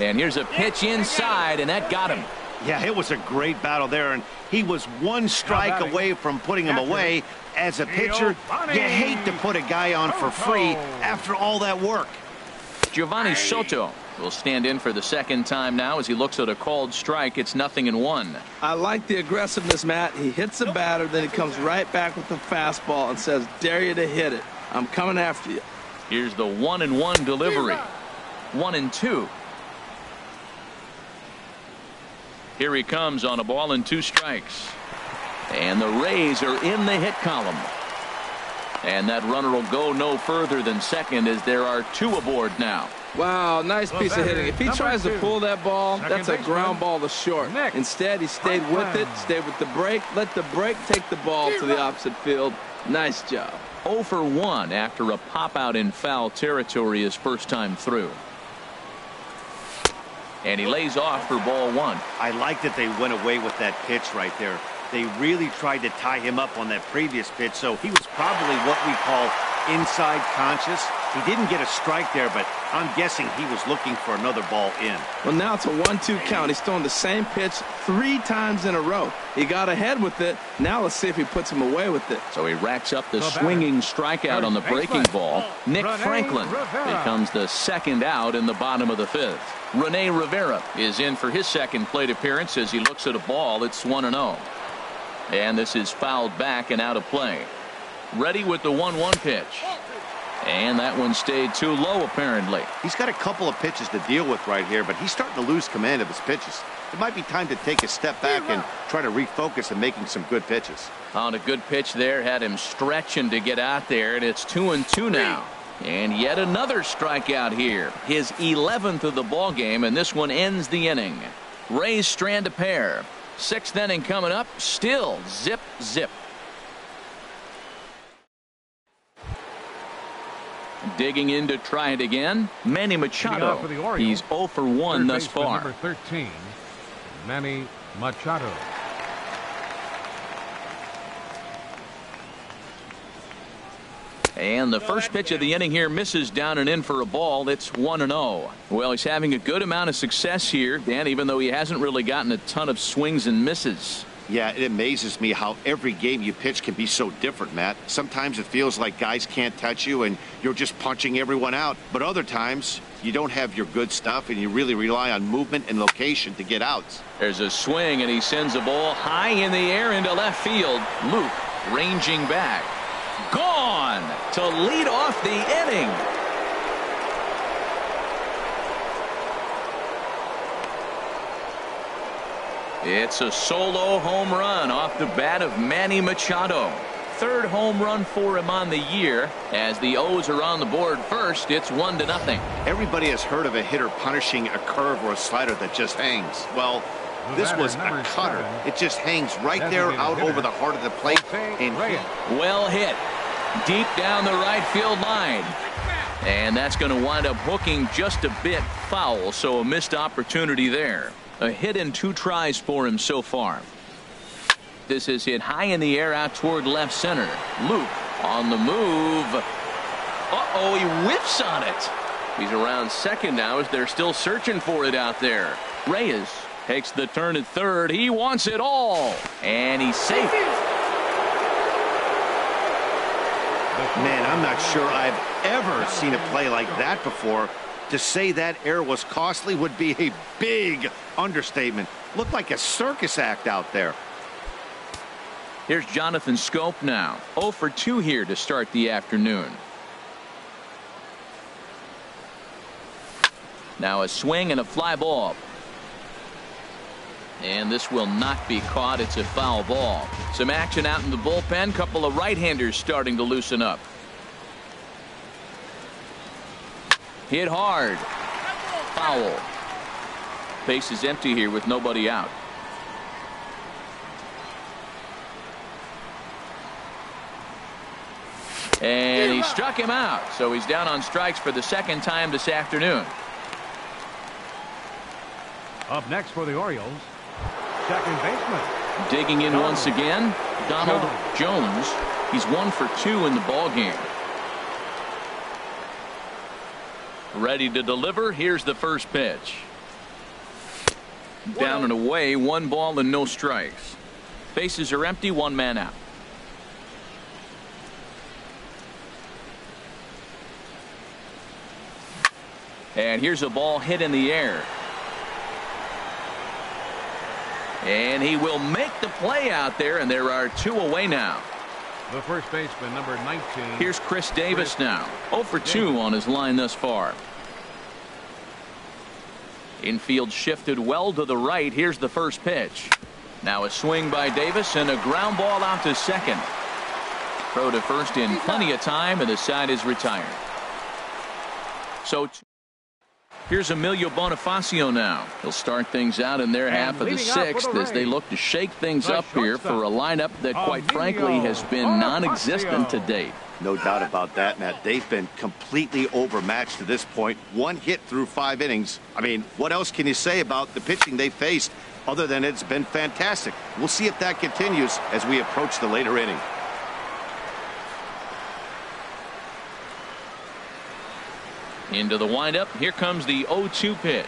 And here's a pitch inside, and that got him. Yeah, it was a great battle there, and he was 1 strike away from putting him away. As a pitcher, you hate to put a guy on for free after all that work. Giovanni Soto will stand in for the 2nd time now as he looks at a called strike. It's 0-1. I like the aggressiveness, Matt. He hits the batter, then he comes right back with the fastball and says, dare you to hit it. I'm coming after you. Here's the 1-1 delivery. 1-2. Here he comes on a ball and 2 strikes. And the Rays are in the hit column. And that runner will go no further than second as there are 2 aboard now. Wow, nice piece of hitting. If he tries to pull that ball, that's a ground ball to short. Instead, he stayed with it, stayed with the break, let the break take the ball to the opposite field. Nice job. 0 for 1 after a pop out in foul territory his first time through. And he lays off for ball 1. I like that they went away with that pitch right there. They really tried to tie him up on that previous pitch, so he was probably what we call inside conscious. He didn't get a strike there, but I'm guessing he was looking for another ball in. Well, now it's a 1-2 count. He's throwing the same pitch 3 times in a row. He got ahead with it. Now let's see if he puts him away with it. So he racks up the swinging strikeout on the breaking ball. Nick Franklin becomes the second out in the bottom of the 5th. Rene Rivera is in for his second plate appearance as he looks at a ball. It's 1-0. And this is fouled back and out of play. Ready with the 1-1 pitch. And that one stayed too low, apparently. He's got a couple of pitches to deal with right here, but he's starting to lose command of his pitches. It might be time to take a step back and try to refocus on making some good pitches. On a good pitch there, had him stretching to get out there, and it's 2-2 now. And yet another strikeout here. His 11th of the ball game, and this one ends the inning. Rays strand a pair. 6th inning coming up. Still zip, zip. Digging in to try it again, Manny Machado. He's 0 for 1 thus far. Number 13, Manny Machado. And the first pitch of the inning here misses down and in for a ball. It's 1-0. Well, he's having a good amount of success here, Dan, even though he hasn't really gotten a ton of swings and misses. Yeah, it amazes me how every game you pitch can be so different, Matt. Sometimes it feels like guys can't touch you and you're just punching everyone out. But other times, you don't have your good stuff and you really rely on movement and location to get outs. There's a swing and he sends a ball high in the air into left field. Luke ranging back. Gone to lead off the inning. It's a solo home run off the bat of Manny Machado. 3rd home run for him on the year. As the O's are on the board first, it's 1-0. Everybody has heard of a hitter punishing a curve or a slider that just hangs. Well, this was a cutter. It just hangs right there out over the heart of the plate. And well hit. Deep down the right field line. And that's going to wind up hooking just a bit foul, so a missed opportunity there. A hit in 2 tries for him so far. This is hit high in the air out toward left center. Luke on the move. Uh-oh, he whiffs on it. He's around second now as they're still searching for it out there. Reyes takes the turn at 3rd. He wants it all. And he's safe. Man, I'm not sure I've ever seen a play like that before. To say that error was costly would be a big understatement. Looked like a circus act out there. Here's Jonathan Schoop now. 0 for 2 here to start the afternoon. Now a swing and a fly ball. And this will not be caught. It's a foul ball. Some action out in the bullpen. Couple of right-handers starting to loosen up. Hit hard. Foul. Base is empty here with nobody out. And he struck him out. So he's down on strikes for the 2nd time this afternoon. Up next for the Orioles, second baseman. Digging in once again, Donald Jones. He's 1 for 2 in the ball game. Ready to deliver. Here's the first pitch. Down and away, 1 ball and no strikes. Bases are empty, 1 man out. And here's a ball hit in the air. And he will make the play out there, and there are 2 away now. The first baseman, number 19. Here's Chris Davis now. 0 for 2 on his line thus far. Infield shifted well to the right. Here's the first pitch. Now a swing by Davis and a ground ball out to second. Throw to first in plenty of time, and the side is retired. So here's Emilio Bonifacio now. He'll start things out in their half of the sixth as they look to shake things up here for a lineup that, quite frankly, has been non-existent to date. No doubt about that, Matt. They've been completely overmatched to this point. One hit through 5 innings. I mean, what else can you say about the pitching they faced other than it's been fantastic? We'll see if that continues as we approach the later inning. Into the windup. Here comes the 0-2 pitch.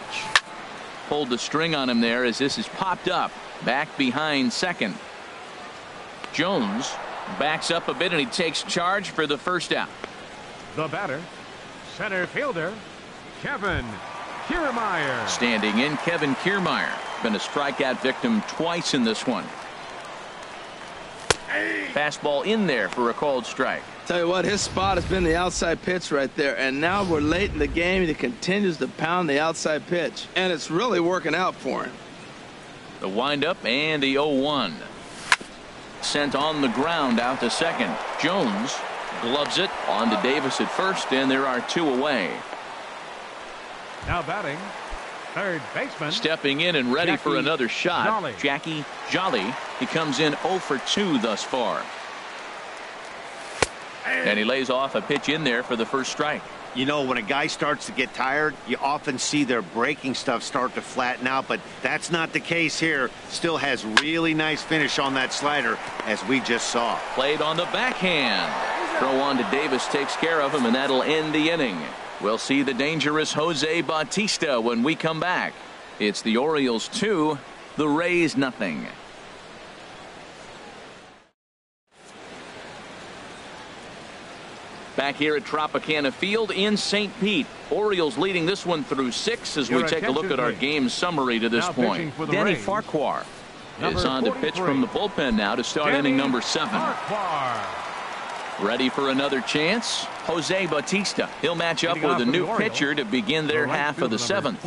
Pulled the string on him there as this is popped up. Back behind second. Jones backs up a bit and he takes charge for the first out. The batter, center fielder, Kevin Kiermaier. Standing in, Kevin Kiermaier. Been a strikeout victim twice in this one. Fastball in there for a called strike. Tell you what, his spot has been the outside pitch right there, and now we're late in the game and he continues to pound the outside pitch, and it's really working out for him. The windup and the 0-1. Sent on the ground out to second. Jones gloves it on to Davis at first, and there are 2 away. Now batting, third baseman. Stepping in and ready for another shot. Jolly. Jackie Jolly. He comes in 0 for 2 thus far. And he lays off a pitch in there for the first strike. You know, when a guy starts to get tired, you often see their breaking stuff start to flatten out, but that's not the case here. Still has really nice finish on that slider, as we just saw. Played on the backhand. Throw on to Davis takes care of him, and that'll end the inning. We'll see the dangerous Jose Bautista when we come back. It's the Orioles 2, the Rays nothing. Back here at Tropicana Field in St. Pete. Orioles leading this one through 6 as we take a look at our game summary to this point. Danny Farquhar is on to pitch from the bullpen now to start inning number 7. Ready for another chance? Jose Bautista. He'll match up with a new pitcher to begin their half of the 7th.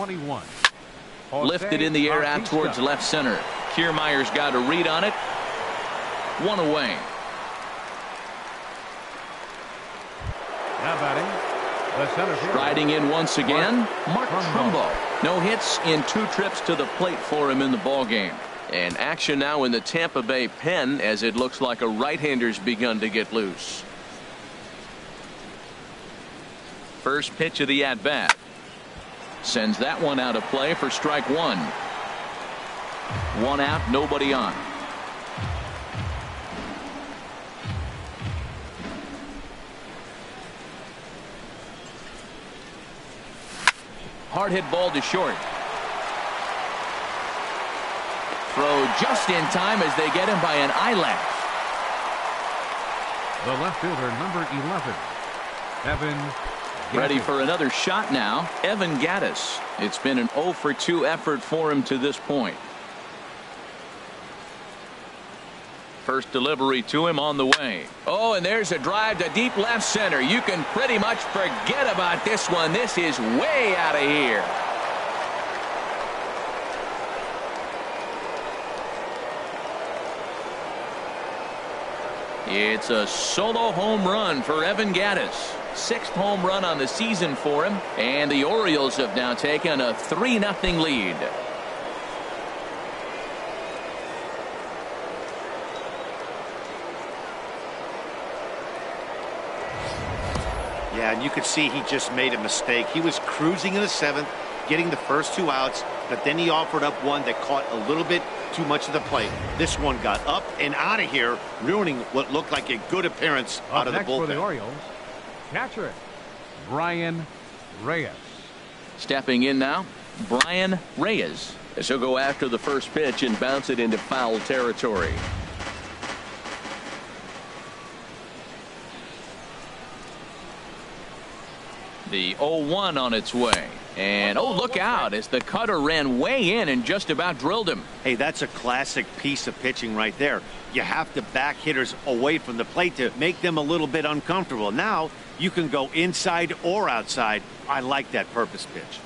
Lifted in the air out towards left center. Kiermaier's got a read on it. 1 away. Now batting, the center fielder. Riding in once again, Mark Trumbo. No hits in 2 trips to the plate for him in the ballgame. And action now in the Tampa Bay pen as it looks like a right-hander's begun to get loose. First pitch of the at-bat. Sends that one out of play for strike 1. 1 out, nobody on. Hard hit ball to short. Throw just in time as they get him by an eyelash. The left fielder, number 11, Evan. Ready for another shot now, Evan Gattis. It's been an 0 for 2 effort for him to this point. First delivery to him on the way. Oh, and there's a drive to deep left center. You can pretty much forget about this one. This is way out of here. It's a solo home run for Evan Gattis. 6th home run on the season for him. And the Orioles have now taken a 3-0 lead. Yeah, and you could see he just made a mistake. He was cruising in the 7th, getting the first 2 outs, but then he offered up one that caught a little bit too much of the plate. This one got up and out of here, ruining what looked like a good appearance out of the bullpen. For the Orioles, catcher Brian Reyes. Stepping in now, Brian Reyes, as he'll go after the first pitch and bounce it into foul territory. The 0-1 on its way. And oh, look out as the cutter ran way in and just about drilled him. Hey, that's a classic piece of pitching right there. You have to back hitters away from the plate to make them a little bit uncomfortable. Now you can go inside or outside. I like that purpose pitch.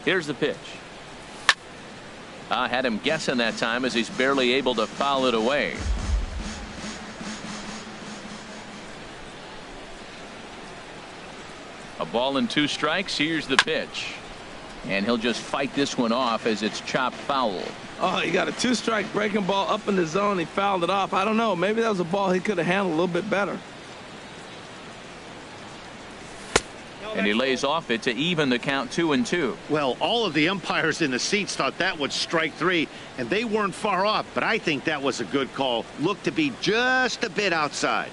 Here's the pitch. Had him guessing that time as he's barely able to foul it away. A ball and 2 strikes. Here's the pitch. And he'll just fight this one off as it's chopped foul. Oh, he got a 2-strike breaking ball up in the zone. He fouled it off. I don't know. Maybe that was a ball he could have handled a little bit better. And he lays off it to even the count 2-2. Well, all of the umpires in the seats thought that was strike 3, and they weren't far off, but I think that was a good call. Looked to be just a bit outside.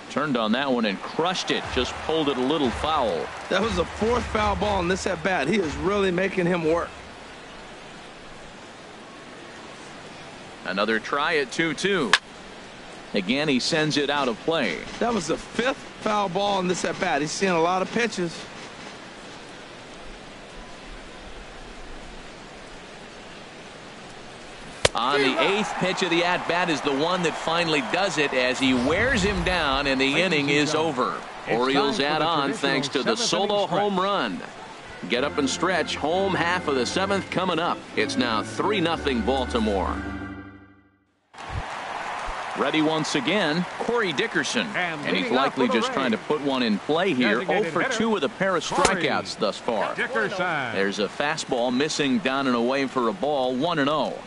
Turned on that one and crushed it. Just pulled it a little foul. That was the 4th foul ball in this at bat. He is really making him work. Another try at 2-2. Again, he sends it out of play. That was the 5th foul ball in this at bat. He's seeing a lot of pitches. On the 8th pitch of the at-bat is the one that finally does it as he wears him down, and the inning is over. Orioles add on thanks to the solo home run. Get up and stretch. Home half of the 7th coming up. It's now 3-0 Baltimore. Ready once again, Corey Dickerson. And he's likely just trying to put one in play here. 0 for 2 with a pair of strikeouts thus far. There's a fastball missing down and away for a ball. 1-0.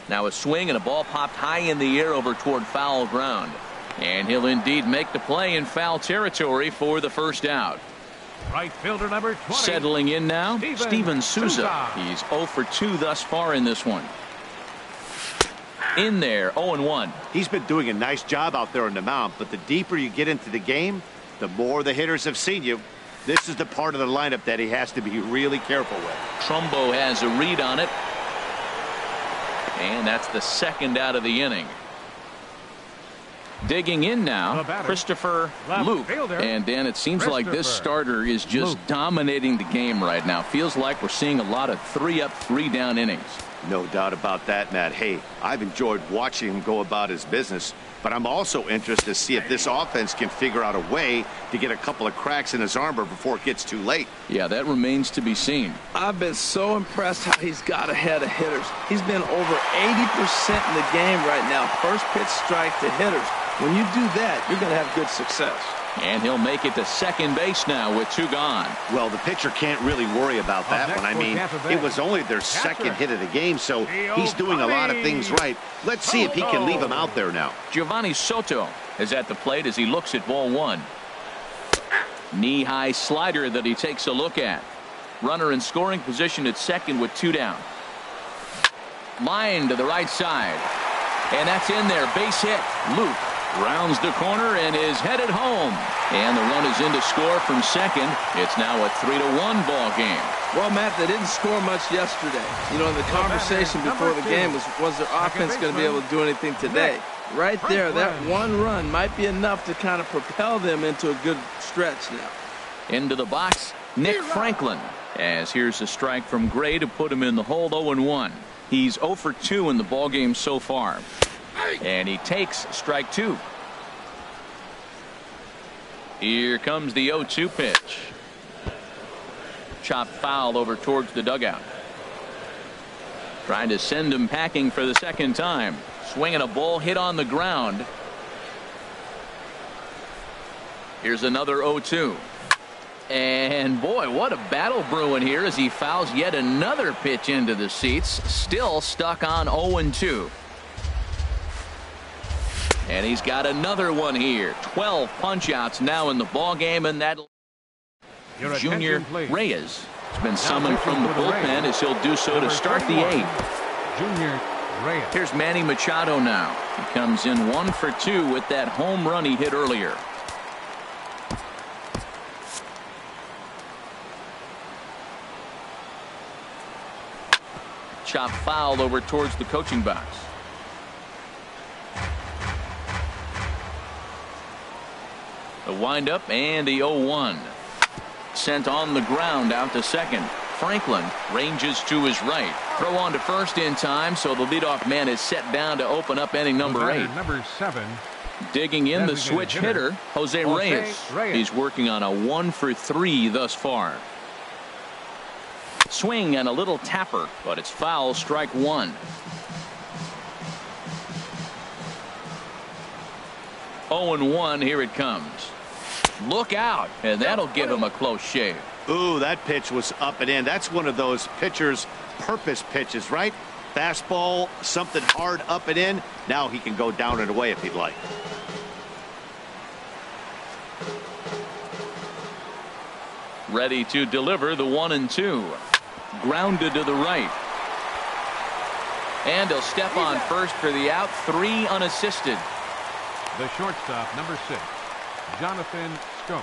Now a swing and a ball popped high in the air over toward foul ground. And he'll indeed make the play in foul territory for the first out. Right fielder number 20. Settling in now, Steven Souza. He's 0 for 2 thus far in this one. In there, 0-1. He's been doing a nice job out there on the mound, but the deeper you get into the game, the more the hitters have seen you. This is the part of the lineup that he has to be really careful with. Trumbo has a read on it. And that's the 2nd out of the inning. Digging in now, Christopher Luke. And Dan, it seems like this starter is just dominating the game right now. Feels like we're seeing a lot of 3-up, 3-down innings. No doubt about that, Matt. Hey, I've enjoyed watching him go about his business, but I'm also interested to see if this offense can figure out a way to get a couple of cracks in his armor before it gets too late. Yeah, that remains to be seen. I've been so impressed how he's got ahead of hitters. He's been over 80% in the game right now. First pitch strike to hitters. When you do that, you're going to have good success. And he'll make it to second base now with 2 gone. Well, the pitcher can't really worry about that one. I mean, it was only their second hit of the game, so he's doing a lot of things right. Let's see if he can leave him out there now. Giovanni Soto is at the plate as he looks at ball 1. Knee-high slider that he takes a look at. Runner in scoring position at second with 2 down. Line to the right side. And that's in there. Base hit. Luke rounds the corner and is headed home. And the run is in to score from second. It's now a 3-1 ball game. Well, Matt, they didn't score much yesterday. You know, the conversation before the game was their offense going to be able to do anything today? Right there, that one run might be enough to kind of propel them into a good stretch now. Into the box, Nick Franklin. As here's a strike from Gray to put him in the hold. 0-1. He's 0 for 2 in the ball game so far. And he takes strike 2. Here comes the 0-2 pitch. Chop foul over towards the dugout. Trying to send him packing for the second time. Swinging a ball hit on the ground. Here's another 0-2. And boy, what a battle brewing here as he fouls yet another pitch into the seats. Still stuck on 0-2. And he's got another one here. 12 punch-outs now in the ball game, and that Junior Reyes has been summoned from the bullpen as he'll do so to start the 8th. Junior Reyes. Here's Manny Machado now. He comes in 1 for 2 with that home run he hit earlier. Chop foul over towards the coaching box. The windup and the 0-1. Sent on the ground out to second. Franklin ranges to his right. Throw on to first in time, so the leadoff man is set down to open up inning number 8. Number 7. Digging in the switch hitter, Jose Reyes. He's working on a 1 for 3 thus far. Swing and a little tapper, but it's foul, strike one. 0-1, here it comes. Look out, and that'll give him a close shave. Ooh, that pitch was up and in. That's one of those pitcher's purpose pitches, right? Fastball, something hard up and in. Now he can go down and away if he'd like. Ready to deliver the 1-2. Grounded to the right. And he'll step on first for the out. 3 unassisted. The shortstop, number 6, Jonathan Schoop.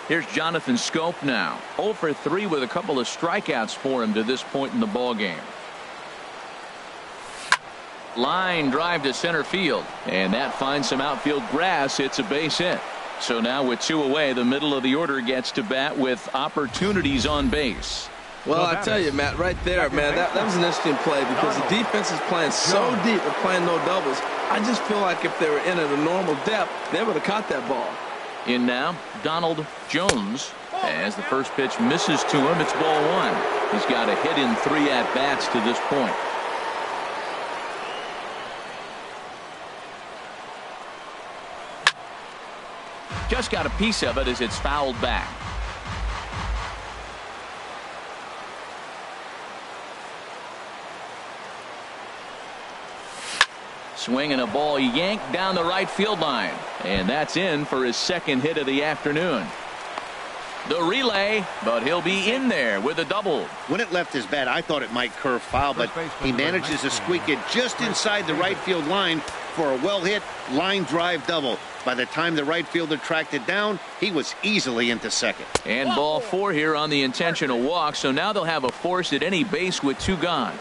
Here's Jonathan Schoop now. 0 for 3 with a couple of strikeouts for him to this point in the ball game. Line drive to center field, and that finds some outfield grass. It's a base hit. So now with 2 away, the middle of the order gets to bat with opportunities on base. Well, I tell you, Matt, right there, man, that was an interesting play because the defense is playing so deep and playing no doubles. I just feel like if they were in at a normal depth, they would have caught that ball. In now, Donald Jones. As the first pitch misses to him, it's ball 1. He's got a hit in 3 at-bats to this point. Just got a piece of it as it's fouled back. Swinging a ball yanked down the right field line. And that's in for his second hit of the afternoon. The relay, but he'll be in there with a double. When it left his bat, I thought it might curve foul, but he manages to squeak it just inside the right field line for a well-hit line drive double. By the time the right fielder tracked it down, he was easily into second. And ball 4 here on the intentional walk, so now they'll have a force at any base with 2 gone.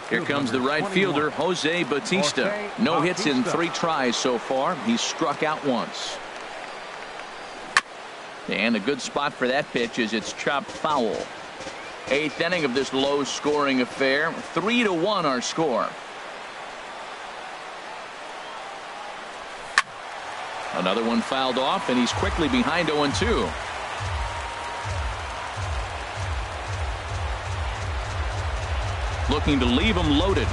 Here comes the right fielder, Jose Bautista. No hits in 3 tries so far. He's struck out once. And a good spot for that pitch is it's chopped foul. 8th inning of this low-scoring affair. 3-1 our score. Another one fouled off, and he's quickly behind 0-2. Looking to leave him loaded.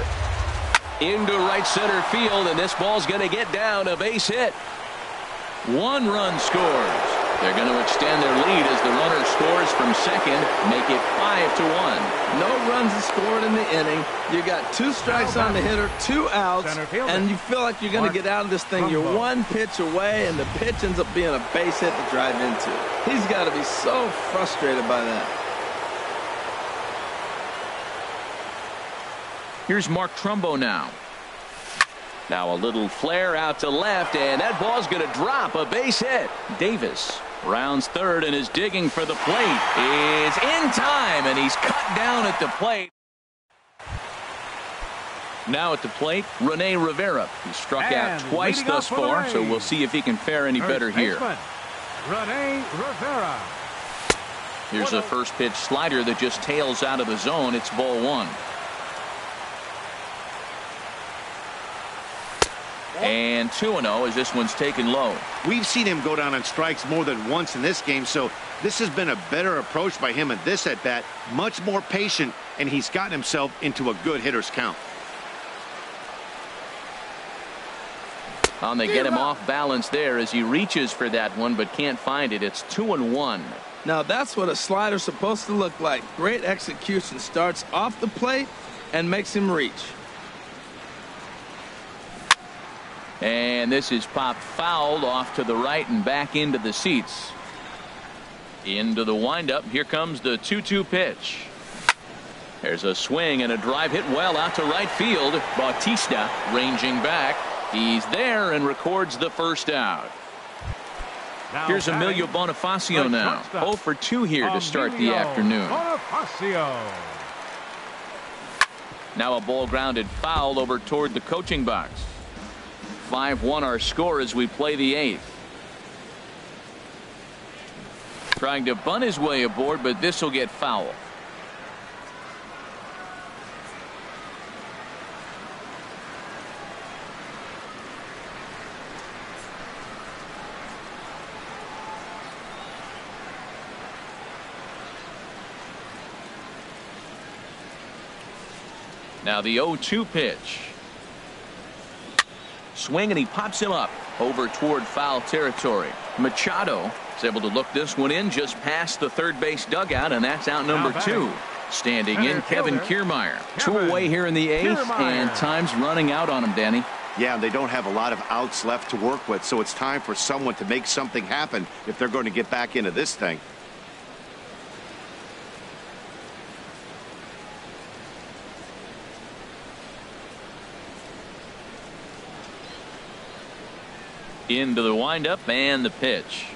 Into right center field, and this ball's going to get down, a base hit. 1 run scores. They're going to extend their lead as the runner scores from second, make it 5-1. No runs scored in the inning. You got 2 strikes on the hitter, 2 outs, and you feel like you're going to get out of this thing. You're 1 pitch away, and the pitch ends up being a base hit to drive into. He's got to be so frustrated by that. Here's Mark Trumbo now. Now a little flare out to left, and that ball's going to drop, a base hit. Davis rounds third and is digging for the plate. Is in time, and he's cut down at the plate. Now at the plate, Rene Rivera. He struck out twice thus far, so we'll see if he can fare any better here. Rene Rivera. Here's a first pitch slider that just tails out of the zone. It's ball 1. And 2-0 as this one's taken low. We've seen him go down on strikes more than once in this game, so this has been a better approach by him at this at-bat. Much more patient, and he's gotten himself into a good hitter's count. They get him off balance there as he reaches for that one, but can't find it. It's 2-1. Now that's what a slider's supposed to look like. Great execution. Starts off the plate and makes him reach. And this is popped fouled off to the right and back into the seats. Into the windup. Here comes the 2-2 pitch. There's a swing and a drive hit well out to right field. Bautista ranging back. He's there and records the first out. Here's Emilio Bonifacio now. 0 for 2 here to start the afternoon. Now a ball grounded foul over toward the coaching box. 5-1 our score as we play the 8th. Trying to bunt his way aboard, but this will get foul. Now the 0-2 pitch. Swing, and he pops him up over toward foul territory. Machado is able to look this one in just past the third base dugout, and that's out number 2. Standing in, Kevin Kiermaier. 2 away here in the 8th, and time's running out on him, Danny. Yeah, they don't have a lot of outs left to work with, so it's time for someone to make something happen if they're going to get back into this thing. Into the windup and the pitch.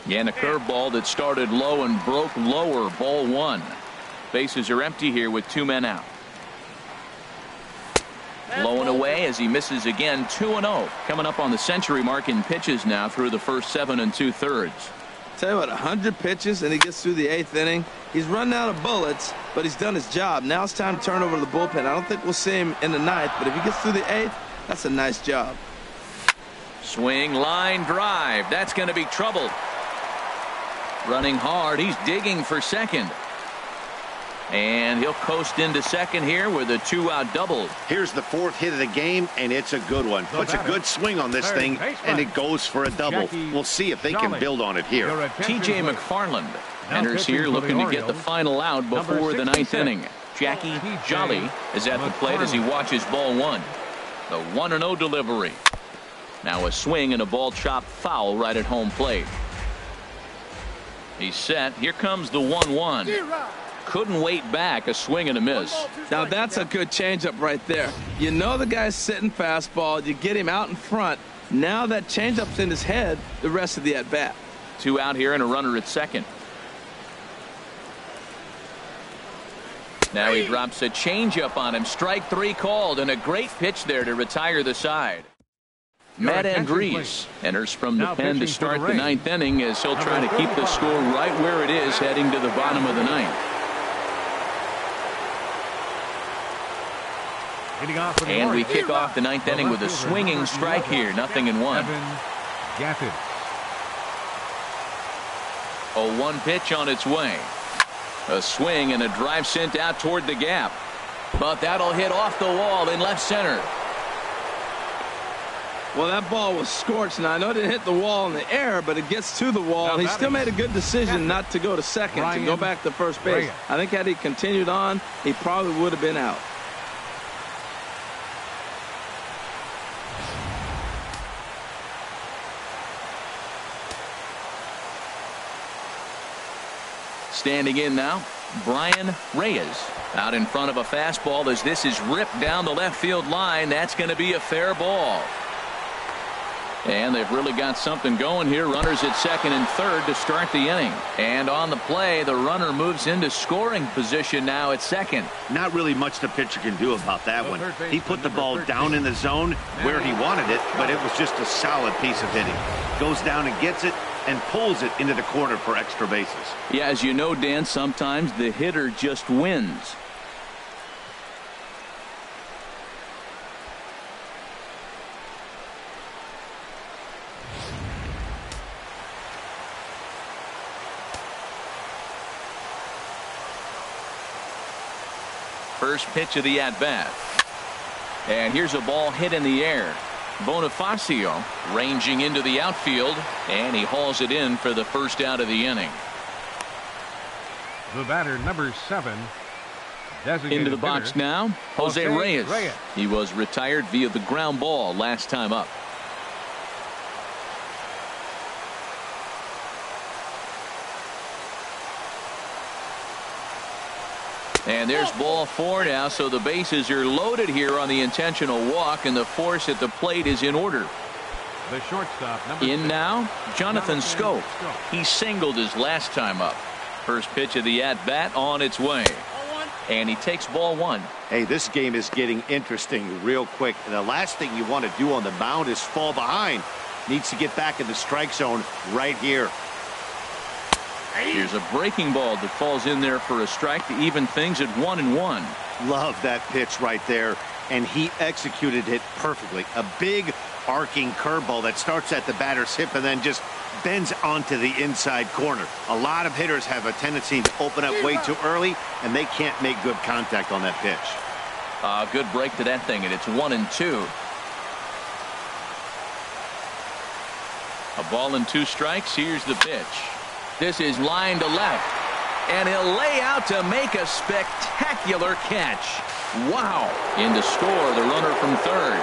And a curveball that started low and broke lower. Ball 1. Bases are empty here with 2 men out. Low and away as he misses again. 2-0. Coming up on the century mark in pitches now through the first 7 2/3. Tell you what, 100 pitches and he gets through the 8th inning. He's run out of bullets, but he's done his job. Now it's time to turn over to the bullpen. I don't think we'll see him in the 9th, but if he gets through the 8th, that's a nice job. Swing, line drive. That's going to be trouble. Running hard. He's digging for second. And he'll coast into second here with a 2-out double. Here's the 4th hit of the game, and it's a good one. Puts a good swing on this thing, and it goes for a double. We'll see if they can build on it here. T.J. McFarland enters here looking to get the final out before the 9th inning. Jackie Jolly is at the plate as he watches ball 1. The 1-0 delivery. Now a swing and a ball chopped foul right at home plate. He's set. Here comes the 1-1. Couldn't wait back. A swing and a miss. Now that's a good changeup right there. You know the guy's sitting fastball. You get him out in front. Now that changeup's in his head the rest of the at-bat. 2 out here and a runner at second. Now he drops a changeup on him. Strike 3 called, and a great pitch there to retire the side. Matt Andriese enters from the pen to start the 9th inning as he'll try to keep the score right where it is heading to the bottom of the 9th. And we kick off the 9th inning with a swinging strike here. 0-1. 0-1 pitch on its way. A swing and a drive sent out toward the gap. But that'll hit off the wall in left center. Well, that ball was scorched. Now, I know it didn't hit the wall in the air, but it gets to the wall. He still made a good decision not to go to second, to go back to first base. I think had he continued on, he probably would have been out. Standing in now, Brian Reyes. Out in front of a fastball as this is ripped down the left field line. That's going to be a fair ball. And they've really got something going here. Runners at second and third to start the inning. And on the play, the runner moves into scoring position now at second. Not really much the pitcher can do about that one. He put the ball down in the zone where he wanted it, but it was just a solid piece of hitting. Goes down and gets it and pulls it into the corner for extra bases. Yeah, as you know, Dan, sometimes the hitter just wins. First pitch of the at-bat. And here's a ball hit in the air. Bonifacio ranging into the outfield, and he hauls it in for the first out of the inning. The batter, number 7. Into the box now, Jose Reyes. He was retired via the ground ball last time up. And there's ball 4 now, so the bases are loaded here on the intentional walk, and the force at the plate is in order. The shortstop, in now, Jonathan Schoop. He singled his last time up. First pitch of the at-bat on its way. And he takes ball 1. Hey, this game is getting interesting real quick. And the last thing you want to do on the mound is fall behind. Needs to get back in the strike zone right here. Here's a breaking ball that falls in there for a strike to even things at 1-1. Love that pitch right there, and he executed it perfectly. A big arcing curveball that starts at the batter's hip and then just bends onto the inside corner. A lot of hitters have a tendency to open up way too early, and they can't make good contact on that pitch. Good break to that thing, and it's 1-2. A ball and 2 strikes. Here's the pitch. This is line to left, and he'll lay out to make a spectacular catch. Wow. In to score the runner from third.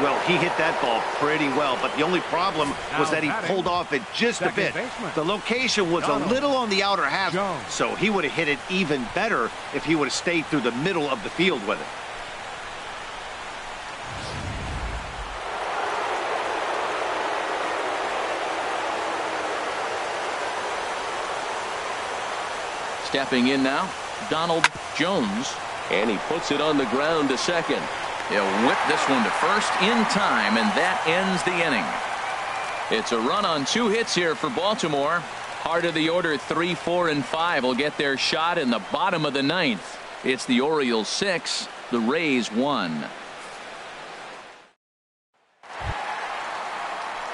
Well, he hit that ball pretty well, but the only problem was that he pulled off it just a bit. The location was a little on the outer half, so he would have hit it even better if he would have stayed through the middle of the field with it. Stepping in now, Donald Jones, and he puts it on the ground to second. He'll whip this one to first in time, and that ends the inning. It's a run on 2 hits here for Baltimore. Heart of the order 3, 4, and 5 will get their shot in the bottom of the 9th. It's the Orioles 6, the Rays 1.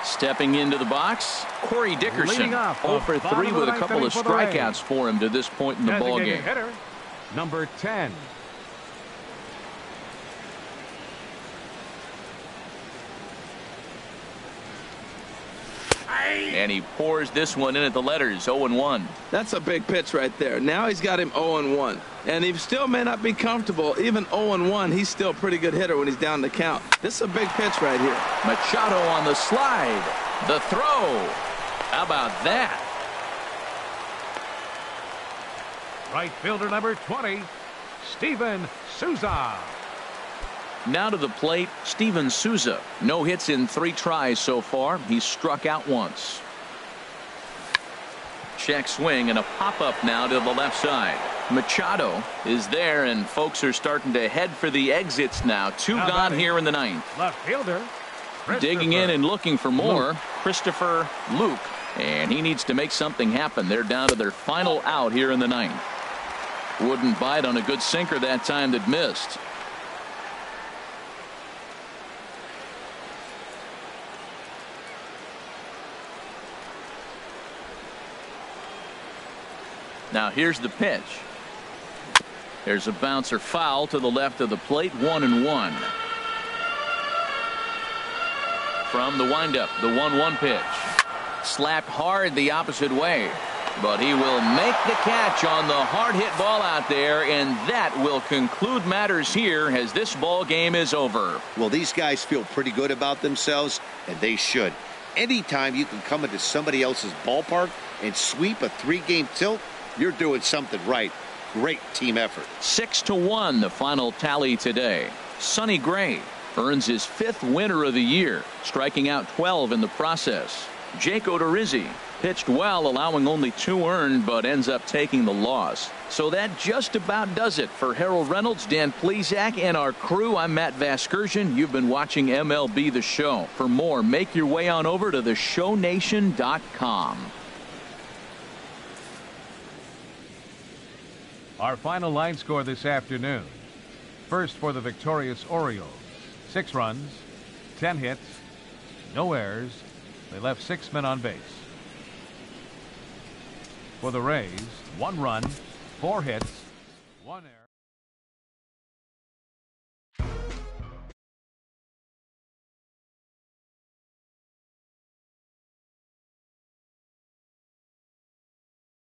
Stepping into the box, Corey Dickerson, 0 for 3 with a couple of strikeouts for him to this point in the ballgame. Hitter, number 10. And he pours this one in at the letters, 0-1. That's a big pitch right there. Now he's got him 0-1. And he still may not be comfortable. Even 0-1, he's still a pretty good hitter when he's down the count. This is a big pitch right here. Machado on the slide. The throw. How about that? Right fielder number 20, Steven Souza. Now to the plate, Steven Souza. No hits in 3 tries so far. He's struck out once. Check swing and a pop-up now to the left side. Machado is there, and folks are starting to head for the exits now. 2 gone here in the 9th. Left fielder. Digging in and looking for more, Christopher Luke. And he needs to make something happen. They're down to their final out here in the 9th. Wouldn't bite on a good sinker that time that missed. Now here's the pitch. There's a bouncer foul to the left of the plate, 1-1. From the windup, the 1-1 pitch. Slapped hard the opposite way, but he will make the catch on the hard hit ball out there, and that will conclude matters here as this ball game is over. Well, these guys feel pretty good about themselves, and they should. Anytime you can come into somebody else's ballpark and sweep a 3-game tilt, you're doing something right. Great team effort. 6-1 the final tally today. Sonny Gray earns his 5th winner of the year, striking out 12 in the process. Jake Odorizzi pitched well, allowing only 2 earned, but ends up taking the loss. So that just about does it for Harold Reynolds, Dan Plesac, and our crew. I'm Matt Vasgersian. You've been watching MLB The Show. For more, make your way on over to theshownation.com. Our final line score this afternoon. First for the victorious Orioles, 6 runs, 10 hits, no errors. They left 6 men on base. For the Rays, 1 run, 4 hits,